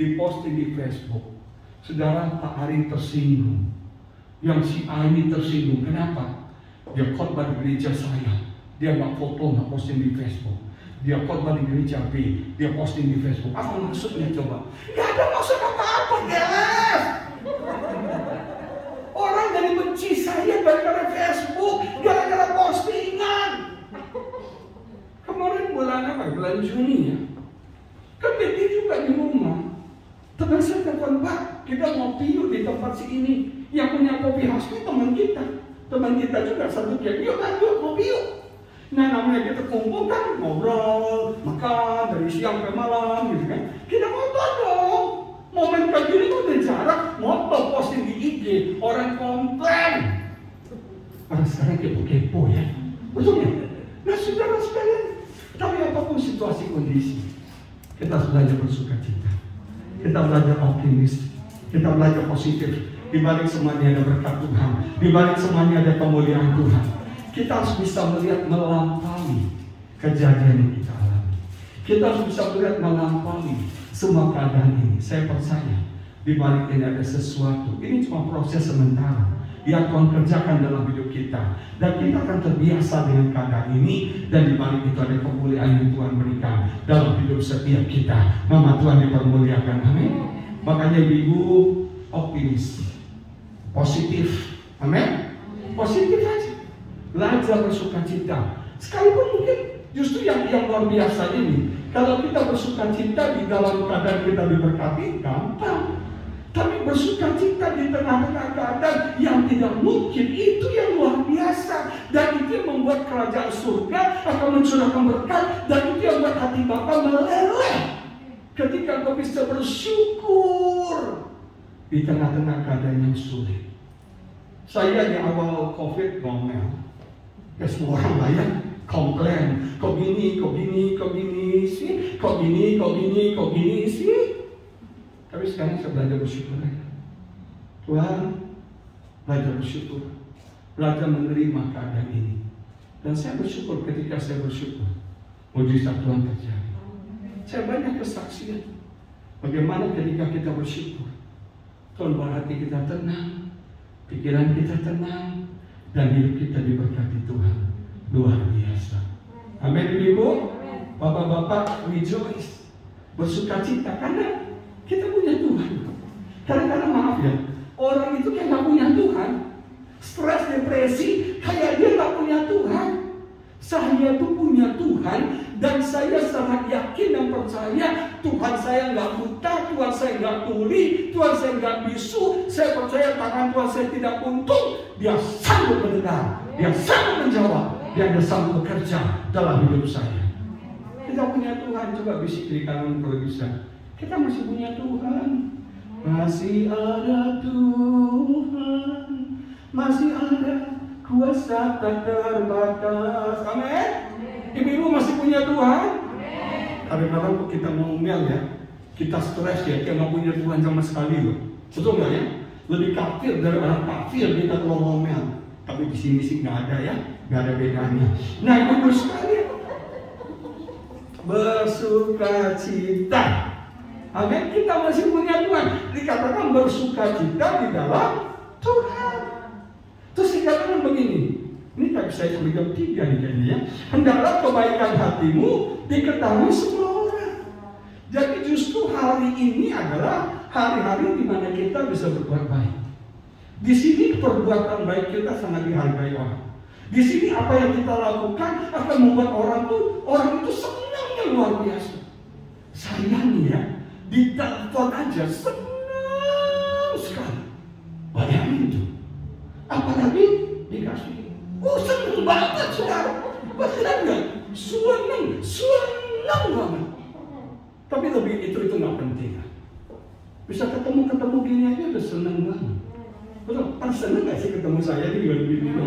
diposting di Facebook. Saudara, Pak Ari tersinggung, yang si A ini tersinggung. Kenapa? Dia khotbah di gereja saya, dia nggak foto, nggak posting di Facebook. Dia khotbah di gereja B, dia posting di Facebook. Apa maksudnya coba? Gak ada maksud apa-apa, guys. Orang jadi benci saya gara-gara Facebook, gara-gara postingan. Kemarin bulan apa? Bulan Juni ya. Kan dia juga di rumah. Teman saya telepon, Pak, kita mau piu di tempat si ini. Yang punya kopi khas itu teman kita. Teman kita juga satu kayak, yuk lanjut mau piu. Nah namanya kita kumpul kan, ngobrol, makan dari siang ke malam gitu kan. Kita foto dong. Momen kayak gini tuh udah jarak, moto posting di IG, orang komplain. Orang sekarang kepo-kepo ya, betul ya? Nah saudara sekalian, tapi apapun situasi kondisi, kita harus belajar bersuka cita, kita belajar optimis, kita belajar positif. Di balik semuanya ada berkat Tuhan, di balik semuanya ada kemuliaan Tuhan. Kita harus bisa melihat melampaui kejadian yang kita alami. Kita harus bisa melihat melampaui semua keadaan ini. Saya percaya di balik ini ada sesuatu. Ini cuma proses sementara yang Tuhan kerjakan dalam hidup kita, dan kita akan terbiasa dengan keadaan ini. Dan di balik itu ada kemuliaan yang Tuhan berikan dalam hidup setiap kita. Nama Tuhan dipermuliakan, amin. Makanya ibu optimis, positif, amin. Positif aja, belajar bersuka cita. Sekalipun mungkin Justru yang luar biasa ini, kalau kita bersuka cita di dalam keadaan kita diberkati, gampang. Tapi bersuka cita di tengah-tengah keadaan yang tidak mungkin, itu yang luar biasa. Dan itu yang membuat kerajaan surga akan mencurahkan berkat. Dan itu yang membuat hati Bapa meleleh ketika kau bisa bersyukur di tengah-tengah keadaan yang sulit. Saya di awal COVID ngomel, ya semua orang lain komplain, kok gini sih, kok gini sih. Tapi sekarang saya belajar bersyukur lagi. Tuhan, belajar bersyukur, belajar menerima keadaan ini. Dan saya bersyukur ketika saya bersyukur, mujizat Tuhan terjadi. Saya banyak kesaksian bagaimana ketika kita bersyukur, Tuhan buat hati kita tenang, pikiran kita tenang, dan hidup kita diberkati Tuhan. Luar biasa. Amin, Ibu. Bapak-bapak, rejoice, bersuka cita karena kita punya Tuhan. Kadang-kadang maaf ya, orang itu kayak gak punya Tuhan, stres, depresi, kayak dia gak punya Tuhan. Saya tuh punya Tuhan, dan saya sangat yakin dan percaya Tuhan saya gak buta, Tuhan saya gak tuli, Tuhan saya gak bisu. Saya percaya tangan Tuhan saya tidak buntung. Dia sanggup mendengar, dia sanggup menjawab, dia sanggup bekerja dalam hidup saya. Kita punya Tuhan. Coba bisik di kanan kalau bisa. Kita masih punya Tuhan. Masih ada Tuhan, masih ada kuasa tak terbatas. Amin. Ibu-ibu masih punya Tuhan. Kadang-kadang kita ngomel ya, kita stres ya, kita nggak punya Tuhan sama sekali loh. Betul nggak ya? Lebih kafir dari orang kafir kita kalau ngomel. Tapi di sini sih nggak ada ya, nggak ada bedanya. Nah, ibu-ibu sekalian, bersuka cita. Amin. Kita masih punya Tuhan. Dikatakan bersuka cita di dalam Tuhan. Terus dikatakan begini. Ini tak saya tuliskan 3 nih kayaknya ya. Hendaklah kebaikan hatimu diketahui semua orang. Jadi justru hari ini adalah hari-hari di mana kita bisa berbuat baik. Di sini perbuatan baik kita sangat dihargai orang. Di sini apa yang kita lakukan akan membuat orang itu senangnya luar biasa. Saya nih ya, di telepon aja senang sekali. Bayangin itu. Apalagi dikasih. Senang banget saudara. Benar nggak? Senang banget. Tapi lebih itu nggak penting. Bisa ketemu gini aja udah senang banget. Betul? Kan senang nggak sih ketemu saya di begini?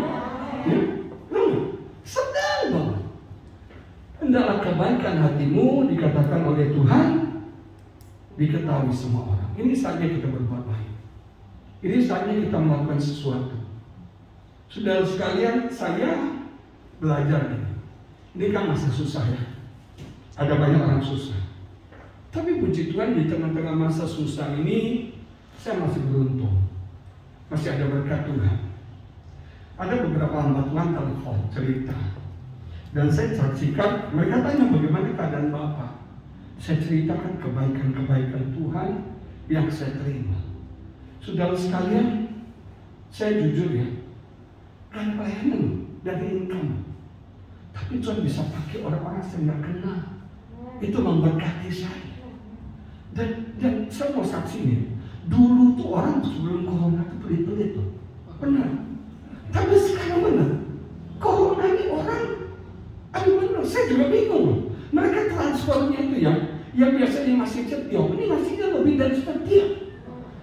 Ya? Senang banget. Hendaklah kebaikan hatimu dikatakan oleh Tuhan diketahui semua orang. Ini saatnya kita berbuat baik. Ini saatnya kita melakukan sesuatu. Saudara sekalian, saya belajar ini. Ini kan masa susah ya. Ada banyak orang susah. Tapi puji Tuhan di tengah-tengah masa susah ini saya masih beruntung. Masih ada berkat Tuhan. Ada beberapa hamba Tuhan telepon cerita. Dan saya saksikan, mereka tanya bagaimana keadaan Bapak. Saya ceritakan kebaikan-kebaikan Tuhan yang saya terima. Saudara sekalian, saya jujur ya, kan pelayanan dari income. Tapi Tuhan bisa pakai orang-orang saya nggak kenal. Itu memberkati saya. Dan saya mau saksi nih, dulu tuh orang sebelum corona itu pelit-pelit tuh. Benar. Tapi sekarang benar. Corona ini orang, benar, saya juga bingung. Mereka transfernya itu yang biasanya masih setia, ini masihnya lebih dari setia.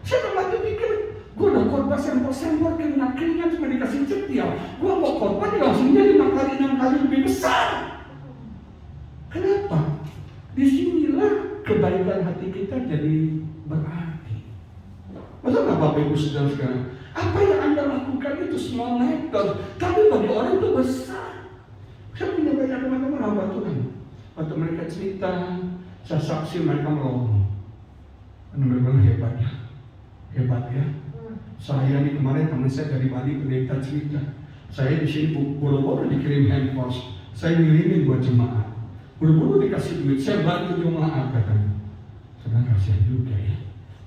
Saya lagi pikir, gue udah korban sempor-sempor keringat cuma dikasih setia. Gue mau korban langsung jadi 5 kali 6 kali lebih besar. Kenapa? Disinilah kebaikan hati kita jadi berarti. Betul nggak Bapak Ibu Saudara sekarang? Apa yang Anda lakukan itu small matter, tapi bagi orang itu besar. Saya punya banyak teman-teman hamba Tuhan. Waktu mereka cerita, saya saksi mereka melongo. Benar-benar hebat ya. Saya nih kemarin teman saya dari Bali pendeta cerita. Saya di sini buru-buru dikirim handphone. Saya ngirimin buat jemaat. Buru-buru dikasih duit. Saya bantu jemaat katanya. Saya kasihan juga ya.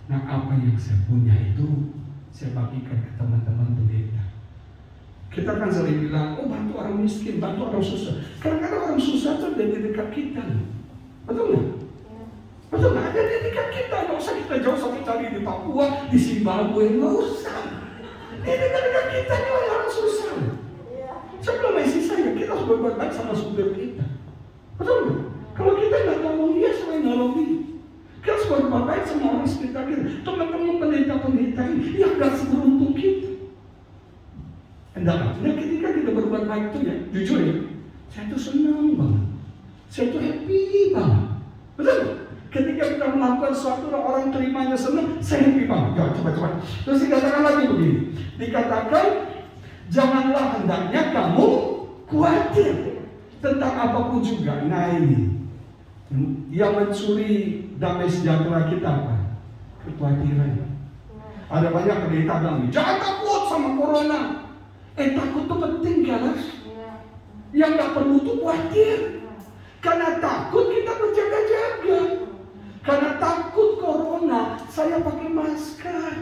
Nah apa yang saya punya itu saya bagikan ke teman-teman pendeta. Kita kan sering bilang, oh bantu orang miskin, bantu orang susah. Kadang-kadang orang susah itu ada di dekat kita. Betul nggak? Betul nggak? Ada di dekat kita. Nggak usah kita jauh sampai cari di Papua, di Zimbabwe, nggak usah. Di dekat-dekat kita ini orang susah. Sebelum isi saya, kita harus berbuat baik sama supir kita. Betul nggak? Kalau kita nggak nolong dia, siapa yang nolong dia? Kita harus berbuat baik sama orang sekitar kita. Teman-teman pendeta-pendeta ini, yang nggak seberuntung kita. Nah, ketika kita berbuat baik itu ya, jujur ya, saya tuh senang banget. Saya tuh happy banget. Betul? Ketika kita melakukan sesuatu orang terimanya senang, saya happy banget. Ya, coba. Terus dikatakan lagi begini. Dikatakan, janganlah hendaknya kamu khawatir tentang apapun juga. Nah ini, yang mencuri damai sejahtera kita apa? Kekhawatiran. Ada banyak pendeta bilang, jangan takut sama corona. Takut itu penting kan? Yang gak perlu tuh khawatir. Karena takut kita berjaga-jaga. Karena takut corona, saya pakai masker,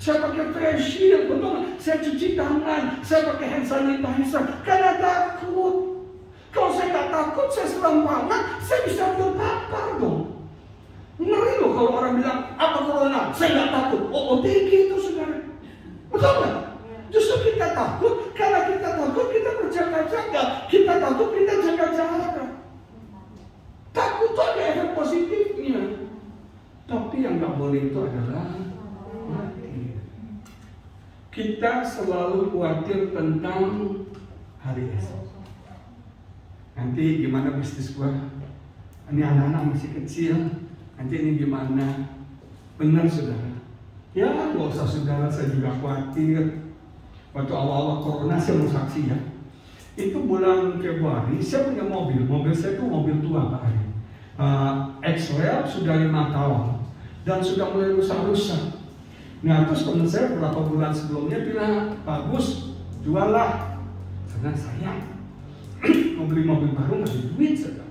saya pakai face shield, betul? Saya cuci tangan, saya pakai hand sanitizer. Karena takut. Kalau saya gak takut, saya serampangan, saya bisa terpapar dong. Ngeri loh kalau orang bilang, apa corona? Saya gak takut. OTG itu saudara. Betul gak? Justru kita takut, karena kita takut kita berjaga-jaga. Kita takut kita jaga jarak. Takut itu ada efek positifnya. Tapi yang gak boleh itu adalah mati. Kita selalu khawatir tentang hari esok. Nanti gimana bisnis gua? Ini anak-anak masih kecil. Nanti ini gimana? Benar saudara. Ya gak usah saudara, saya juga khawatir. Waktu awal-awal corona saya mau saksi ya. Itu bulan Februari saya punya mobil. Mobil saya itu mobil tua Pak Ari. X-Rail sudah 5 tahun dan sudah mulai rusak-rusak. Nah terus teman saya beberapa bulan sebelumnya bilang, bagus jual lah. Karena saya mau beli mobil baru nggak ada duit saja.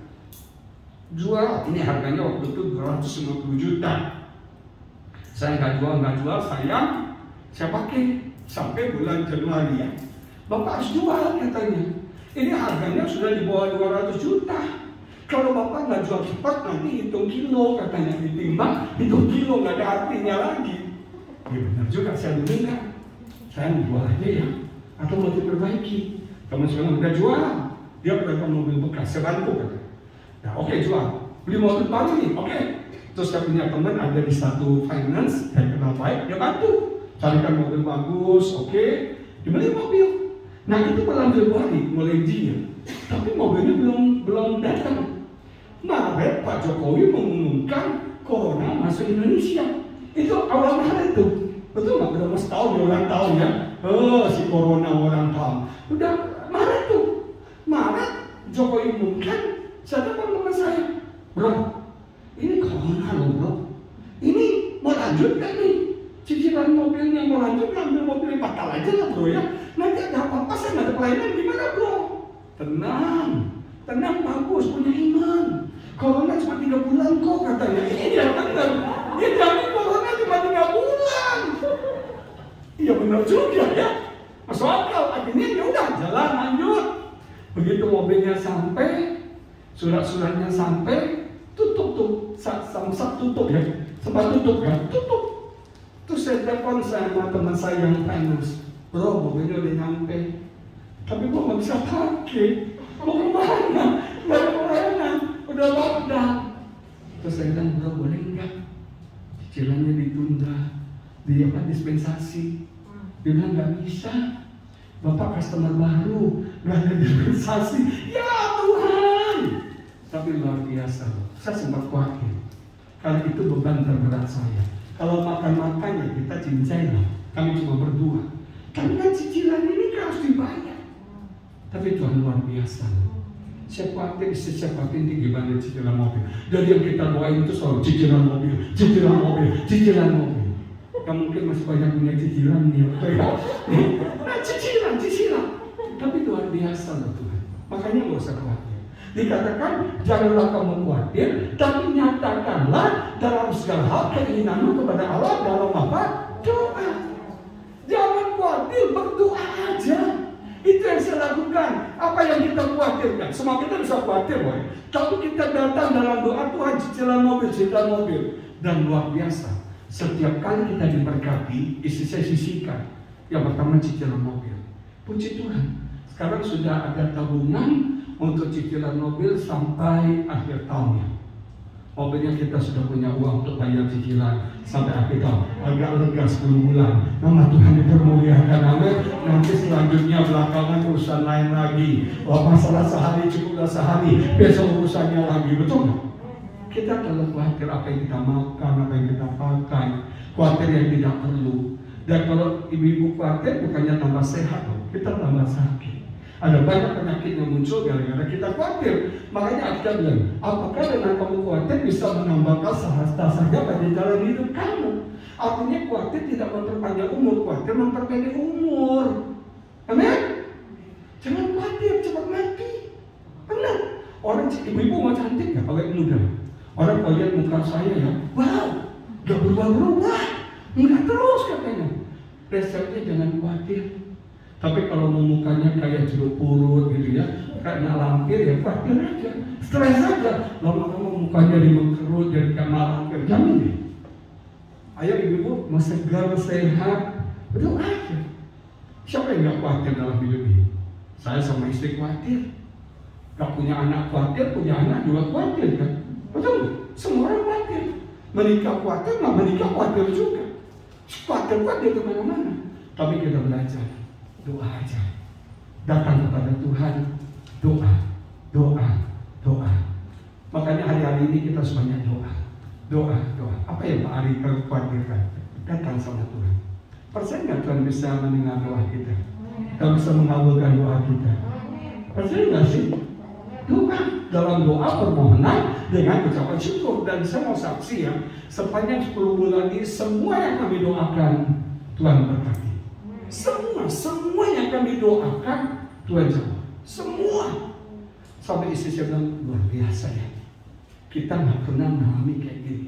Jual, ini harganya waktu itu 250 juta. Saya nggak jual, saya pakai. Sampai bulan Januari ya, Bapak harus jual katanya. Ini harganya sudah di bawah 200 juta. Kalau Bapak nggak jual cepat, nanti hitung kilo katanya. Ditimbang, hitung kilo nggak ada artinya lagi. Ya benar juga, saya dengar. Saya jual aja ya, atau mau diperbaiki. Teman saya udah jual, dia pedagang mobil bekas, saya bantu katanya. Nah oke, jual, beli mobil baru nih, oke. Terus saya punya teman ada di satu finance, saya kenal baik, dia bantu. Carikan mobil bagus, oke, dibeli mobil. Nah itu bulan Februari mulai deal, tapi mobilnya belum datang. Maret Pak Jokowi mengumumkan corona masuk Indonesia. Itu awal Maret tuh, betul nggak? Udah mau setahun, ulang tahun ya. Si corona ulang tahun. Udah Maret tuh, Maret Jokowi umumkan. Saya telepon teman saya, bro, ini corona loh bro. Ini mau lanjut kan nih? Cicilan mobilnya mau lanjut, ambil mobilnya batal aja lah bro ya. Nanti ada apa-apa, saya nggak ada pelayanan, gimana bro? Tenang bagus, punya iman. Corona cuma 3 bulan kok katanya. Iya benar, dia jamin corona cuma 3 bulan. Iya benar juga ya. Masuk akal, akhirnya ya udah jalan lanjut. Begitu mobilnya sampai, surat-suratnya sampai, tutup tuh, samsak tutup ya, sempat tutup kan, tutup. Terus saya telepon sama teman saya yang finance, bro mobilnya udah nyampe, tapi gua nggak bisa pakai, mau kemana? Nggak ada pelayanan, udah lockdown. Terus saya bilang, bro boleh nggak cicilannya ditunda, di apa dispensasi? Dia bilang nggak bisa, bapak customer baru, nggak ada dispensasi. Ya Tuhan, tapi luar biasa, saya sempat khawatir, karena itu beban terberat saya. Kalau makan-makannya kita cincai lah, kami cuma berdua. Tapi kan cicilan ini kan harus dibayar. Tapi Tuhan luar biasa. Saya khawatir ini gimana cicilan mobil. Jadi yang kita doain itu selalu cicilan mobil. Yang mungkin masih banyak punya cicilan nih. Nah cicilan. Tapi luar biasa loh Tuhan. Makanya nggak usah khawatir. Dikatakan janganlah kamu khawatir, tapi nyatakanlah dalam segala hal keinginanmu kepada Allah dalam apa? Doa. Jangan khawatir, berdoa aja. Itu yang saya lakukan. Apa yang kita khawatirkan? Semua kita bisa khawatir, boy. Tapi kita datang dalam doa, Tuhan cicilan mobil. Dan luar biasa, setiap kali kita diberkati, istri saya sisihkan. Yang pertama cicilan mobil. Puji Tuhan, sekarang sudah ada tabungan untuk cicilan mobil sampai akhir tahunnya. Mobilnya kita sudah punya uang untuk bayar cicilan sampai akhir tahun. Agak lega 10 bulan. Nama Tuhan dipermuliakan, amin. Nanti selanjutnya belakangan urusan lain lagi. Masalah sehari cukuplah sehari, besok urusannya lagi, betul nggak? Kita terlalu khawatir apa yang kita makan, apa yang kita pakai, khawatir yang tidak perlu. Dan kalau ibu-ibu khawatir bukannya tambah sehat, kita tambah sakit. Ada banyak penyakit yang muncul gara-gara kita khawatir. Makanya Alkitab bilang, apakah dengan kamu khawatir bisa menambahkan sehasta saja pada jalan hidup kamu? Artinya khawatir tidak memperpanjang umur, khawatir memperpendek umur. Amin? Jangan khawatir cepat mati. Benar. Orang ibu-ibu mau cantik nggak awet muda? Orang kalau lihat muka saya ya, wow, gak berubah-berubah, muda terus katanya. Resepnya jangan khawatir. Tapi kalau mau mukanya kayak jeruk purut gitu ya, kayak lampir ya khawatir aja, stres aja. Lama-lama mukanya dimengkerut jadi kayak lampir, jamin deh. Ayo ibu-ibu, mau segar, sehat, betul aja. Siapa yang gak khawatir dalam hidup ini? Saya sama istri khawatir. Gak punya anak khawatir, punya anak juga khawatir kan? Betul, semua orang khawatir. Menikah khawatir, nggak menikah khawatir juga. Khawatir kemana-mana. Tapi kita belajar, doa aja. Datang kepada Tuhan, doa. Makanya hari-hari ini kita sebanyak doa. Apa yang Pak Ari khawatirkan? Datang sama Tuhan. Percaya nggak Tuhan bisa mendengar doa kita? Tuhan bisa mengabulkan doa kita? Percaya nggak sih? Doa, dalam doa permohonan dengan ucapan syukur. Dan saya mau saksi ya, sepanjang 10 bulan ini semua yang kami doakan Tuhan berkati. Semua yang kami doakan Tuhan jawab. Semua. Sampai istri saya bilang, luar biasa ya, kita nggak pernah mengalami kayak gini.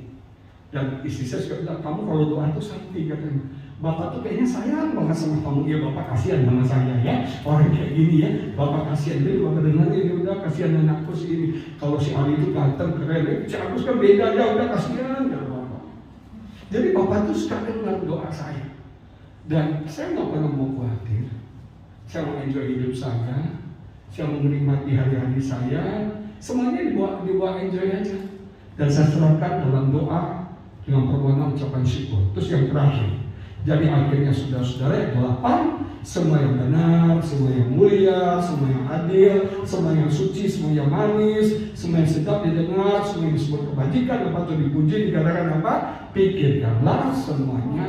Dan istri saya juga bilang, kamu kalau doa itu sakti katanya. Bapak tuh kayaknya sayang banget sama kamu. Ya Bapak kasihan sama saya ya, orang kayak gini ya. Bapak kasihan, jadi Bapak dengar ini udah kasihan anakku si ini. Kalau si Ali itu ganteng keren, si Agus kan beda ya, udah kasihan ya Bapak. Jadi Bapak tuh suka dengar doa saya. Dan saya nggak pernah mau khawatir. Saya mau enjoy hidup saya mau menikmati hari-hari saya. Semuanya dibawa enjoy aja. Dan saya serahkan dalam doa dengan permohonan ucapan syukur. Terus yang terakhir, jadi akhirnya saudara-saudara yang 8, semua yang benar, semua yang mulia, semua yang adil, semua yang suci, semua yang manis, semua yang sedap didengar, semua yang disebut kebajikan, yang patut dipuji, dikatakan apa? Pikirkanlah semuanya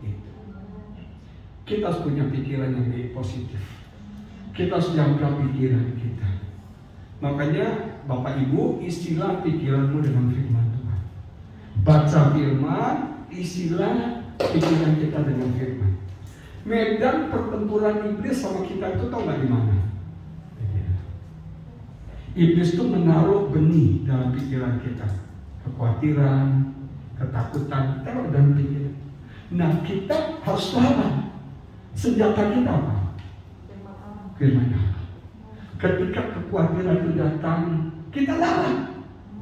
itu. Kita harus punya pikiran yang positif. Kita harus jaga pikiran kita. Makanya Bapak Ibu, istilah pikiranmu dengan firman Tuhan. Baca firman, isilah pikiran kita dengan firman. Medan pertempuran iblis sama kita itu tahu nggak di mana? Iblis itu menaruh benih dalam pikiran kita, kekhawatiran, ketakutan, taruh dalam pikiran. Nah kita harus lawan. Senjata kita apa? Firman Allah. Ketika kekhawatiran itu datang, kita lawan.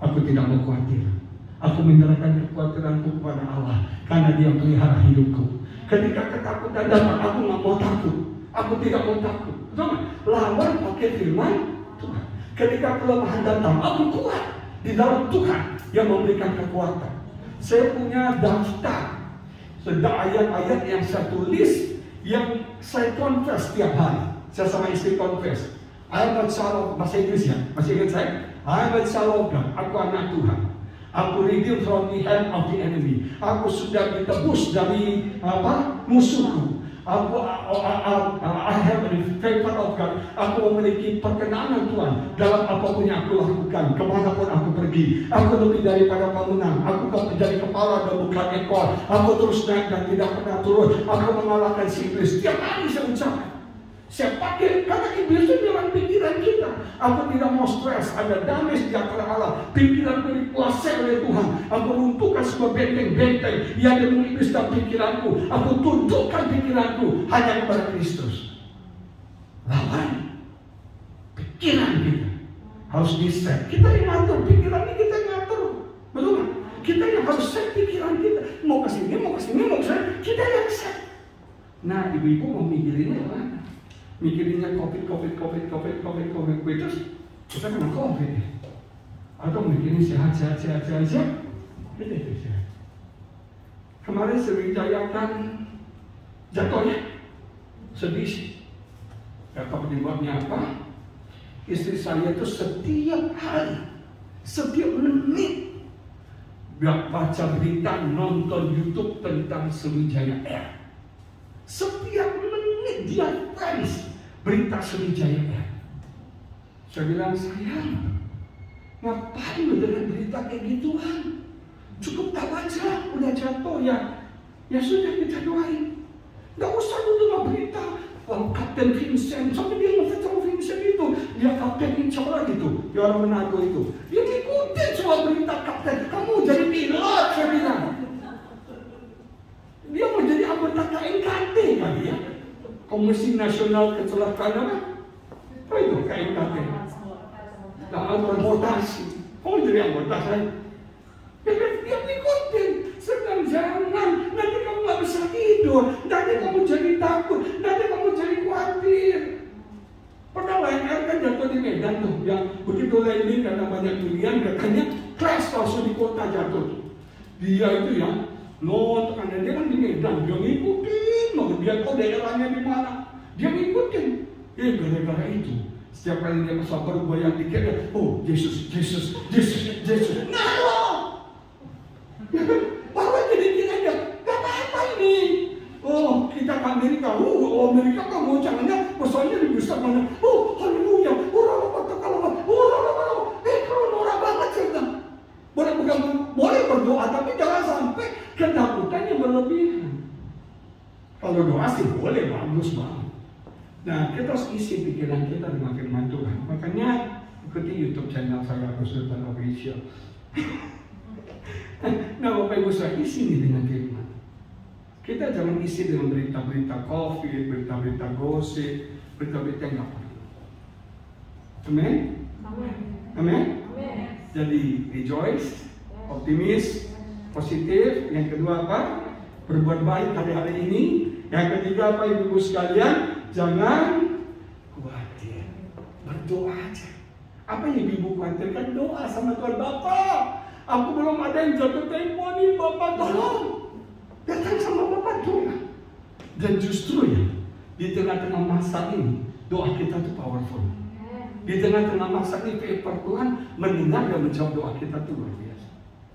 Aku tidak mau khawatir. Aku menyerahkan kekhawatiranku kepada Allah, karena Dia pelihara hidupku. Ketika ketakutan datang, aku nggak mau takut. Aku tidak mau takut. Lawan pakai firman Tuhan. Ketika kelemahan datang, aku kuat di dalam Tuhan yang memberikan kekuatan. Saya punya daftar ayat-ayat yang saya tulis, yang saya confess setiap hari. Saya sama istri confess. I am a child of, bahasa Inggris ya, masih ingat saya? I am a child of God. Aku anak Tuhan. Aku redeemed from the hand of the enemy. Aku sudah ditebus dari musuhku. I have the favor of God. Aku memiliki perkenanan Tuhan dalam apapun yang aku lakukan, kemanapun aku pergi. Aku lebih daripada pemenang. Aku menjadi kepala dan bukan ekor. Aku terus naik dan tidak pernah turun. Aku mengalahkan si iblis. Setiap hari saya ucapkan. Saya pakai, karena iblis itu dalam pikiran kita. Aku tidak mau stres, ada damai sejahtera Allah. Pikiranku dikuasai oleh Tuhan. Aku runtuhkan semua benteng-benteng yang ada iblis dalam pikiranku. Aku tundukkan pikiranku hanya kepada Kristus. lawan pikiran kita. Harus di-set. Kita yang ngatur pikiran ini, kita yang ngatur. Betul nggak? Kita yang harus set pikiran kita. Mau ke sini, mau ke sini, mau ke sana. Kita yang set. Nah, ibu-ibu mau mikirinnya mana? Mikirinnya COVID, terus kita kena COVID. Atau mikirin sehat. Itu sehat. Kemarin Sriwijaya kan jatuh ya. Sedih sih. Gak tahu penyebabnya apa. Istri saya itu setiap hari, setiap menit baca berita, nonton YouTube tentang Sriwijaya Air. Setiap menit dia tulis berita Sriwijaya Air. Saya bilang, sayang, ngapain lu dengan berita kayak gituan? Cukup tahu aja, udah jatuh ya sudah kita doain. Gak usah lu dengar berita. Kapten Vincent, sampai dia ngefans Vincent itu, dia kapten Insya Allah gitu, dia orang Manado itu. Dia ngikutin semua berita kapten. Kamu jadi pilot, saya bilang. Dia mau jadi anggota KNKT kali ya. Komisi Nasional Kecelakaan apa? Apa itu KNKT? Nah, transportasi. Oh, jadi anggota saya. Dia ngikutin. Sedang jangan, nanti kamu gak bisa tidur, nanti kamu jadi takut, nanti kamu jadi khawatir. Pernah Lion Air kan jatuh di Medan tuh, yang begitu landing karena banyak durian, katanya crash langsung di kota jatuh. Dia itu ya, karena dia kan di Medan, dia ngikutin, dia tahu daerahnya di mana, dia ngikutin. Gara-gara itu, setiap kali dia pesawat baru bayar tiketnya, oh Yesus. Nah loh, ya kan? Bahwa jadi aja, gak apa-apa ini. Oh, kita ke Amerika. Amerika kamu jangannya pesawatnya lebih besar mana. Oh, haleluya. Kalau norak banget cerita. Boleh berdoa, tapi jangan sampai kedakutannya berlebihan. Kalau doa sih boleh, bagus banget. Nah, kita harus isi pikiran kita dengan firman Tuhan. Makanya ikuti YouTube channel saya, Sultan Official. Nah, Bapak Ibu saya isi nih dengan firman. Kita jangan isi dengan berita-berita COVID, berita-berita gosip, berita-berita yang nggak perlu. Amin? Amin? Jadi rejoice, optimis, positif. Yang kedua apa? Berbuat baik hari-hari ini. Yang ketiga apa Ibu-Ibu sekalian? Jangan khawatir, berdoa aja. Apa yang Ibu khawatirkan? Doa sama Tuhan. Bapak, aku belum ada yang jatuh tempo nih, Bapak tolong. Datang sama Bapak doa. Dan justru ya, di tengah-tengah masa ini, doa kita itu powerful. Di tengah-tengah masa ini, Tuhan mendengar dan menjawab doa kita itu luar biasa.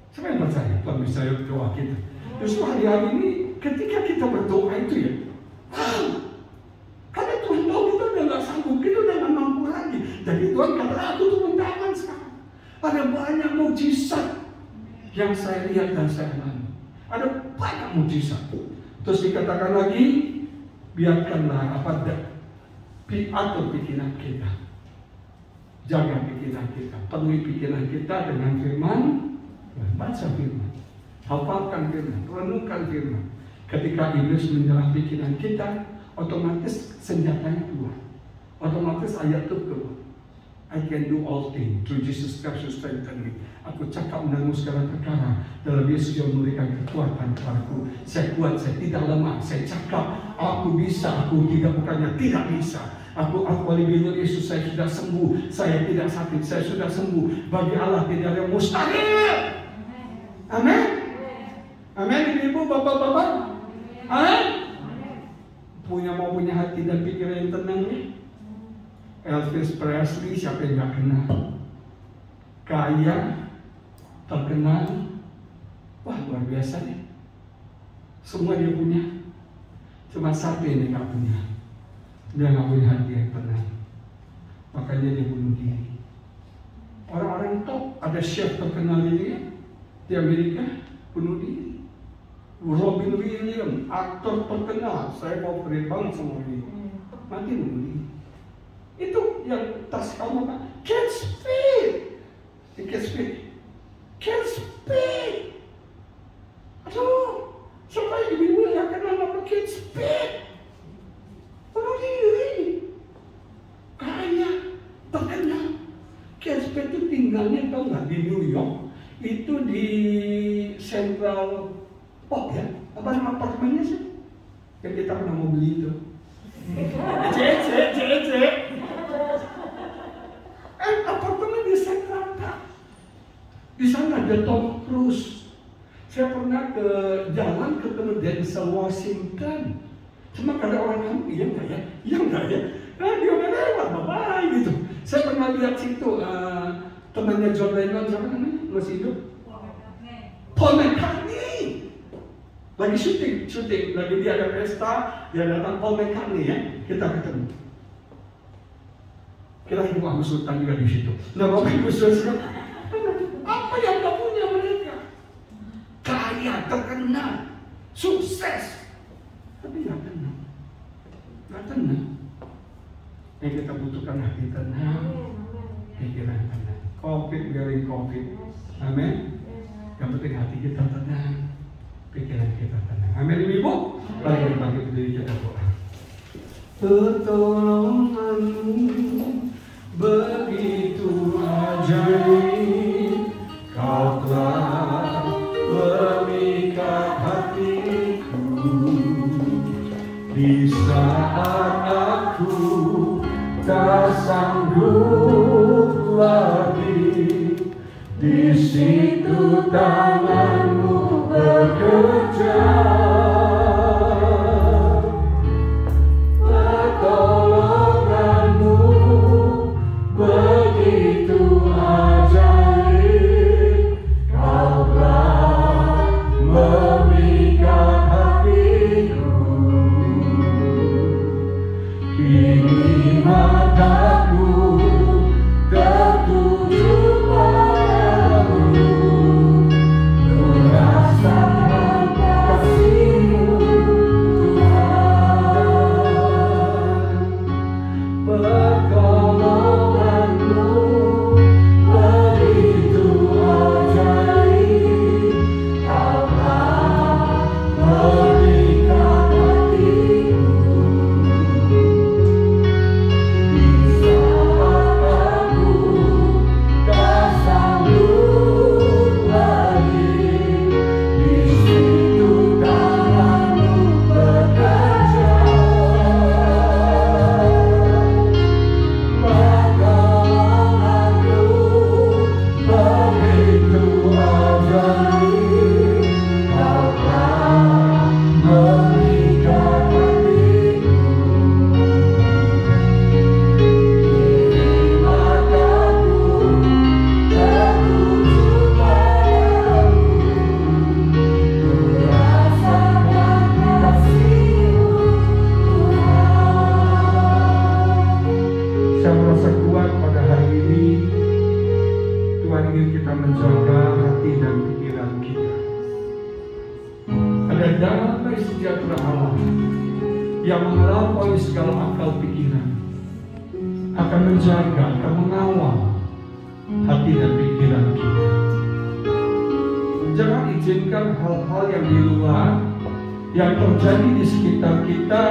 Siapa yang percaya Tuhan bisa doa kita? Justru hari-hari ini, ketika kita berdoa itu ya, karena Tuhan tahu kita udah gak sanggup, kita udah gak mampu lagi. Jadi Tuhan kata, aku turun tangan sekarang. Ada banyak mujizat yang saya lihat dan saya alami. Ada banyak mujizat. Terus dikatakan lagi, biarkanlah atur pikiran kita. Jaga pikiran kita, penuhi pikiran kita dengan firman. Baca firman, hafalkan firman, renungkan firman. Ketika iblis menyerang pikiran kita, otomatis senjatanya keluar. Otomatis ayat itu keluar. I can do all things through Jesus Christ who strengthens me. Aku cakap menanggung segala perkara dalam Yesus yang memberikan kekuatan kepadaku. Saya kuat, saya tidak lemah. Saya cakap, aku bisa, aku tidak, bukannya tidak bisa. Aku oleh bimbingan Yesus saya sudah sembuh. Saya tidak sakit, saya sudah sembuh. Bagi Allah tidak ada yang mustahil. Amin. Amin, ibu, bapak-bapak. Amin. Mau punya hati dan pikiran yang tenang ya. Elvis Presley, siapa yang gak kenal? Kaya, terkenal. Wah, luar biasa nih. Semua dia punya. Cuma satu yang dia gak punya. Dia gak punya hati yang tenang. Makanya dia bunuh diri. Orang-orang top, ada chef terkenal ini di Amerika, bunuh diri. Robin Williams, aktor terkenal, saya favorit banget sama dia. Mati bunuh diri. Itu yang tas kamu kan, can't speak. Can't speak. Aduh, sampai ibu-ibu yang kenal apa can't speak. Bunuh diri. Elizabeth itu tinggalnya tahu nggak di New York, itu di Central Park ya, apa nama apartemennya sih? Yang kita pernah mau beli itu. Apartemen di Central Park. Di sana ada Tom Cruise. Saya pernah ke jalan ketemu Denzel Washington. Cuma kada orang kamu, iya nggak ya? Iya nggak ya? Nah, dia udah lewat, bye gitu. Saya pernah lihat situ temannya John Lennon, siapa namanya? Masih hidup? Paul McCartney. Lagi syuting, lagi dia ada pesta, dia datang Paul McCartney ya, kita ketemu. Kita hidup Abu Sultan juga di situ. Nah, Bapak Ibu Saudara, apa yang gak punya mereka? Kaya, terkenal, sukses, tapi gak tenang. Gak tenang. Yang kita butuhkan hati tenang, pikiran tenang. Covid biarin Covid, amin. Yang penting hati kita tenang, pikiran kita tenang. Amin Ibu. Mari kita bangkit berdiri, kita doa. Pertolonganmu begitu ajaib, Kau telah memikat hatiku di saat aku tak sanggup lagi. Di situ tanganmu bekerja, pertolonganmu begitu ajaib, Kau telah memikat hatiku. Kini mataku tertuju padamu, merasakan kasih-Mu Tuhan. Pertolongan-Mu begitu ajaib, Kau telah memikat hatiku. Di saat aku tak sanggup lagi, di situ tangan-Mu bekerja. Pertolongan-Mu begitu ajaib, Kau telah memikat hatiku. Kini mataku tertuju padamu, merasakan kasih-Mu Tuhan. Saya merasa kuat pada hari ini. Tuhan ingin kita menjaga hati dan pikiran kita. Ada damai sejahtera Allah yang melampaui segala akal pikiran, akan menjaga, akan mengawal hati dan pikiran kita. Jangan izinkan hal-hal yang di luar, yang terjadi di sekitar kita,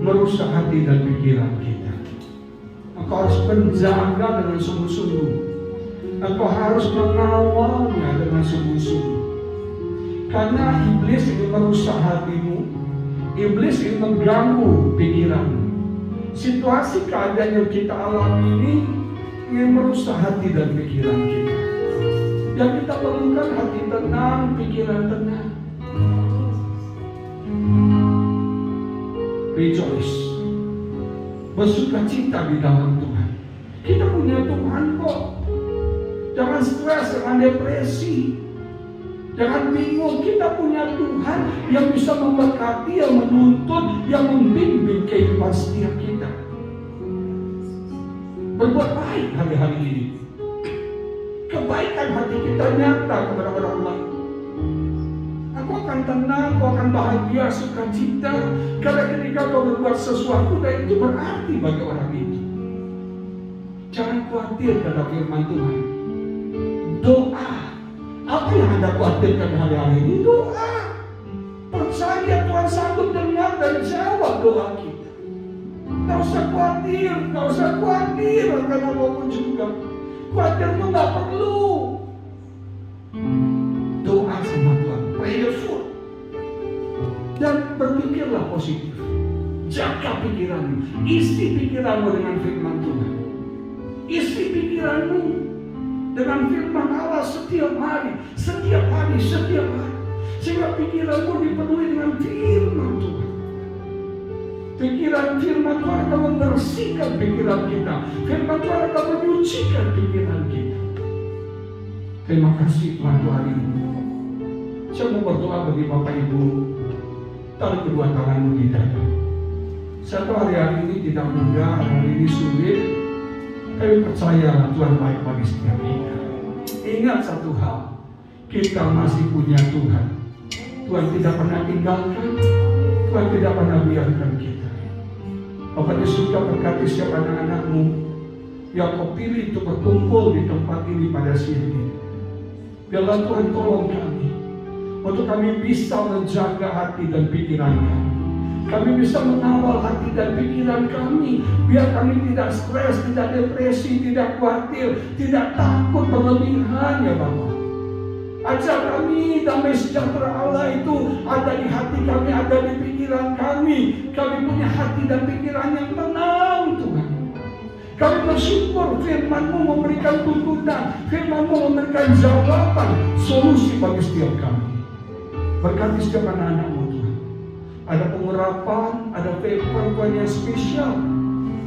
merusak hati dan pikiran kita. Engkau harus menjaga dengan sungguh-sungguh. Engkau harus mengawalnya dengan sungguh-sungguh. Karena iblis ingin merusak hatimu, iblis ingin mengganggu pikiranmu. Situasi keadaan yang kita alami ini ingin merusak hati dan pikiran kita. Yang kita perlukan hati tenang, pikiran tenang. Rejoice, bersuka cita di dalam Tuhan. Kita punya Tuhan kok. Jangan stres, jangan depresi, jangan bingung. Kita punya Tuhan yang bisa memberkati, yang menuntun, yang membimbing kehidupan setiap kita. Berbuat baik hari-hari ini. Kebaikan hati kita nyata kepada orang lain. Aku akan tenang, aku akan bahagia, sukacita. Karena ketika kau berbuat sesuatu, dan itu berarti bagi orang itu. Jangan khawatir terhadap firman Tuhan. Doa. Apa yang Anda khawatirkan hari-hari ini? Doa. Percaya Tuhan sanggup dengar dan jawab doa kita. Tak usah khawatir akan apapun juga. Khawatirmu nggak perlu. Doa sama Tuhan, prayerful. Dan berpikirlah positif. Jaga pikiranmu, isi pikiranmu dengan firman Tuhan. Isi pikiranmu dengan firman Allah setiap hari. Sehingga pikiranmu dipenuhi dengan firman Tuhan. Pikiran firman Tuhan akan membersihkan pikiran kita. Firman Tuhan akan menyucikan pikiran kita. Terima kasih Tuhan untuk hari ini. Saya mau berdoa bagi Bapak Ibu. Taruh kedua tanganmu di dada. Saya tahu hari ini tidak mudah, hari ini sulit. Tapi percaya Tuhan baik bagi setiap kita. Ingat satu hal, kita masih punya Tuhan. Tuhan tidak pernah tinggalkan, Tuhan tidak pernah biarkan kita. Bapak di surga berkati setiap anak-anakmu yang kau pilih untuk berkumpul di tempat ini pada siang ini. Biarlah Tuhan tolong kami, untuk kami bisa menjaga hati dan pikiran kami. Kami bisa mengawal hati dan pikiran kami, biar kami tidak stres, tidak depresi, tidak khawatir, tidak takut berlebihan ya Bapak. Ajar kami damai sejahtera Allah itu ada di hati kami, ada di pikiran kami. Kami punya hati dan pikiran yang tenang Tuhan. Kami bersyukur firman-Mu memberikan tuntunan, firman-Mu memberikan jawaban, solusi bagi setiap kami. Berkati setiap anak-anak-Mu Tuhan. Ada pengurapan, ada favor Tuhan yang spesial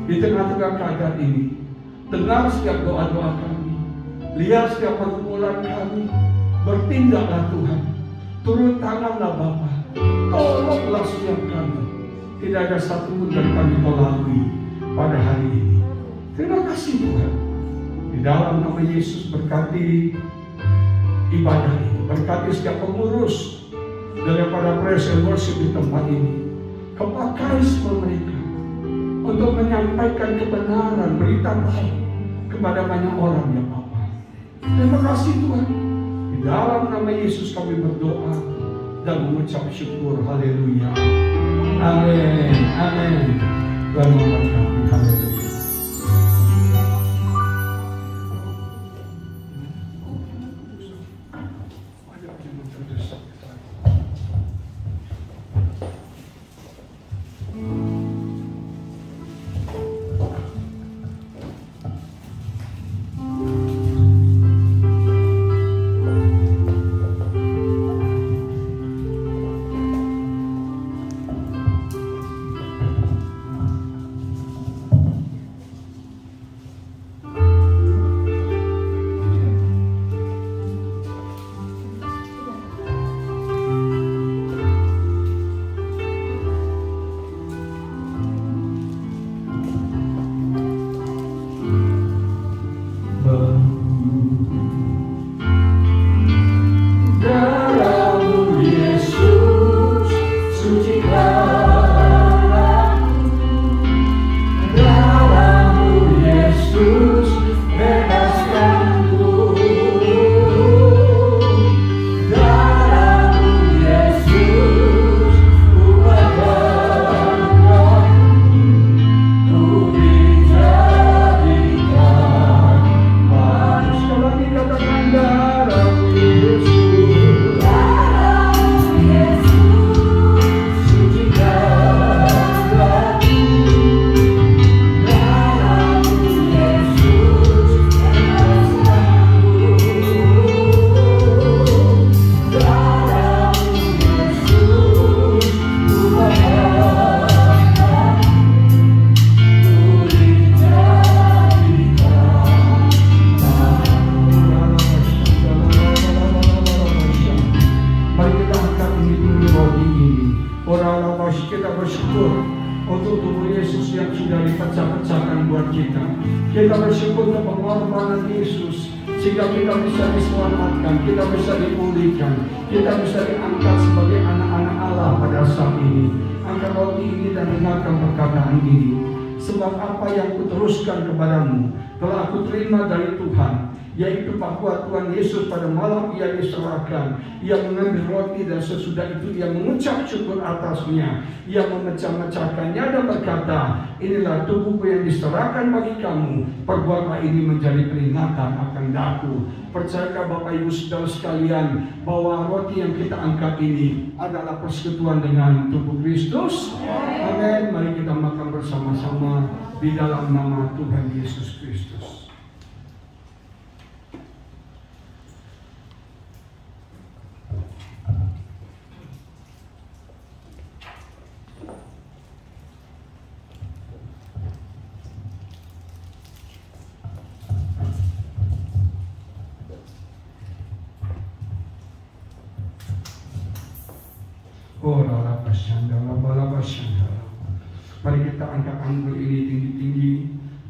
di tengah-tengah keadaan ini. Dengar setiap doa-doa kami, lihat setiap pergumulan kami. Bertindaklah Tuhan, turun tanganlah Bapa, tolonglah setiap kami. Tidak ada satu pun dari kami kau lalui pada hari ini. Terima kasih Tuhan. Di dalam nama Yesus berkati ibadah ini, berkati setiap pengurus daripada praise and worship di tempat ini. Kau pakai semua mereka untuk menyampaikan kebenaran, berita baik kepada banyak orang ya Bapa. Terima kasih Tuhan. Di dalam nama Yesus kami berdoa dan mengucap syukur. Haleluya. Amin. Amin. Tuhan memberkati. Haleluya. Kita bersyukur untuk pengorbanan Yesus, sehingga kita bisa diselamatkan, kita bisa dipulihkan, kita bisa diangkat sebagai anak-anak Allah pada saat ini. Angkat roti ini dan dengarkan perkataan ini. Sebab apa yang kuteruskan kepadamu, telah aku terima dari Tuhan, yaitu bahwa Tuhan Yesus pada malam Ia diserahkan, Ia mengambil roti dan sesudah itu Ia mengucap syukur atasnya. Ia memecah-mecahkannya dan berkata, inilah tubuhku yang diserahkan bagi kamu, perbuatlah ini menjadi peringatan akan daku. Percayakah Bapak Ibu Saudara sekalian bahwa roti yang kita angkat ini adalah persekutuan dengan tubuh Kristus? Amin. Mari kita makan bersama-sama di dalam nama Tuhan Yesus Kristus. Mari kita angkat anggur ini tinggi-tinggi.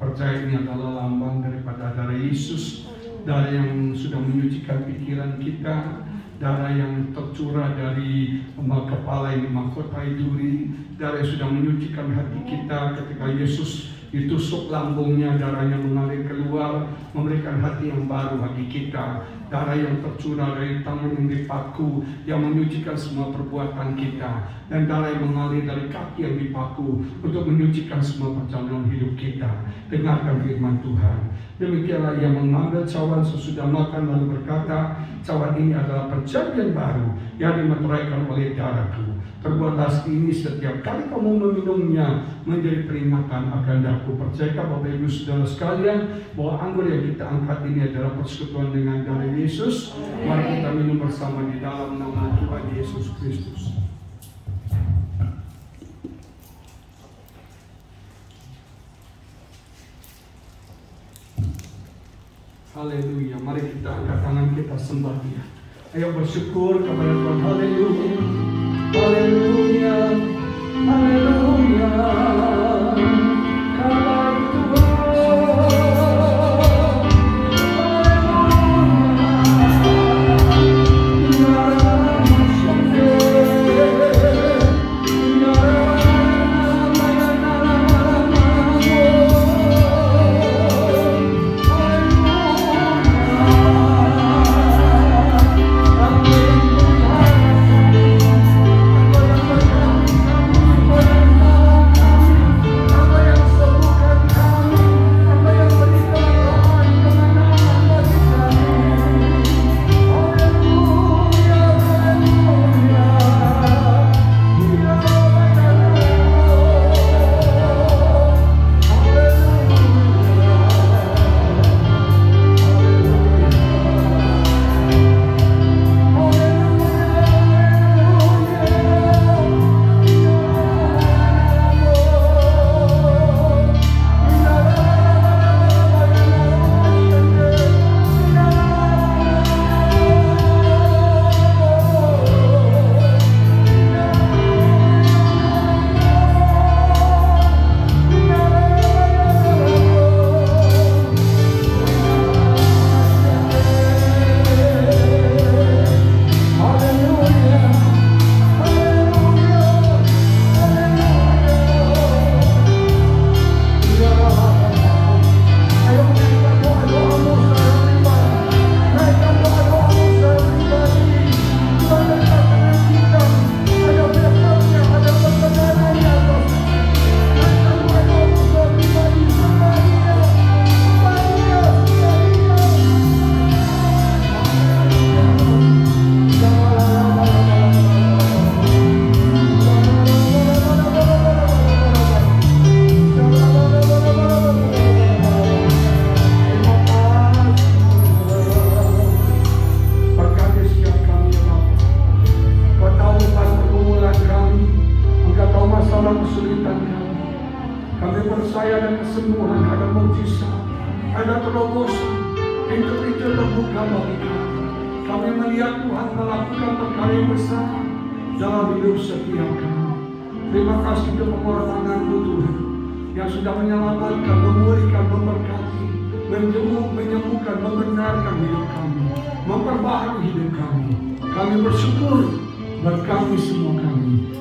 Percaya ini adalah lambang daripada darah Yesus, darah yang sudah menyucikan pikiran kita, darah yang tercurah dari kepala yang dimahkotai duri, darah yang sudah menyucikan hati kita ketika Yesus ditusuk lambungnya, darahnya mengalir keluar, memberikan hati yang baru bagi kita. Darah yang tercurah dari tangan yang dipaku, yang menyucikan semua perbuatan kita, dan darah yang mengalir dari kaki yang dipaku untuk menyucikan semua perjalanan hidup kita. Dengarkan firman Tuhan. Demikianlah Ia mengambil cawan sesudah makan lalu berkata, cawan ini adalah perjanjian baru yang dimeteraikan oleh darahku. Perbuatlah ini setiap kali kamu meminumnya menjadi peringatan akan daku. Percayakah Bapak Ibu Saudara sekalian bahwa anggur yang kita angkat ini adalah persekutuan dengan darah Yesus? Mari kita minum bersama di dalam nama Tuhan Yesus Kristus. Haleluya. Mari kita angkat tangan kita sembah Dia. Ayo bersyukur kepada Tuhan. Haleluya. Haleluya. Haleluya. Karena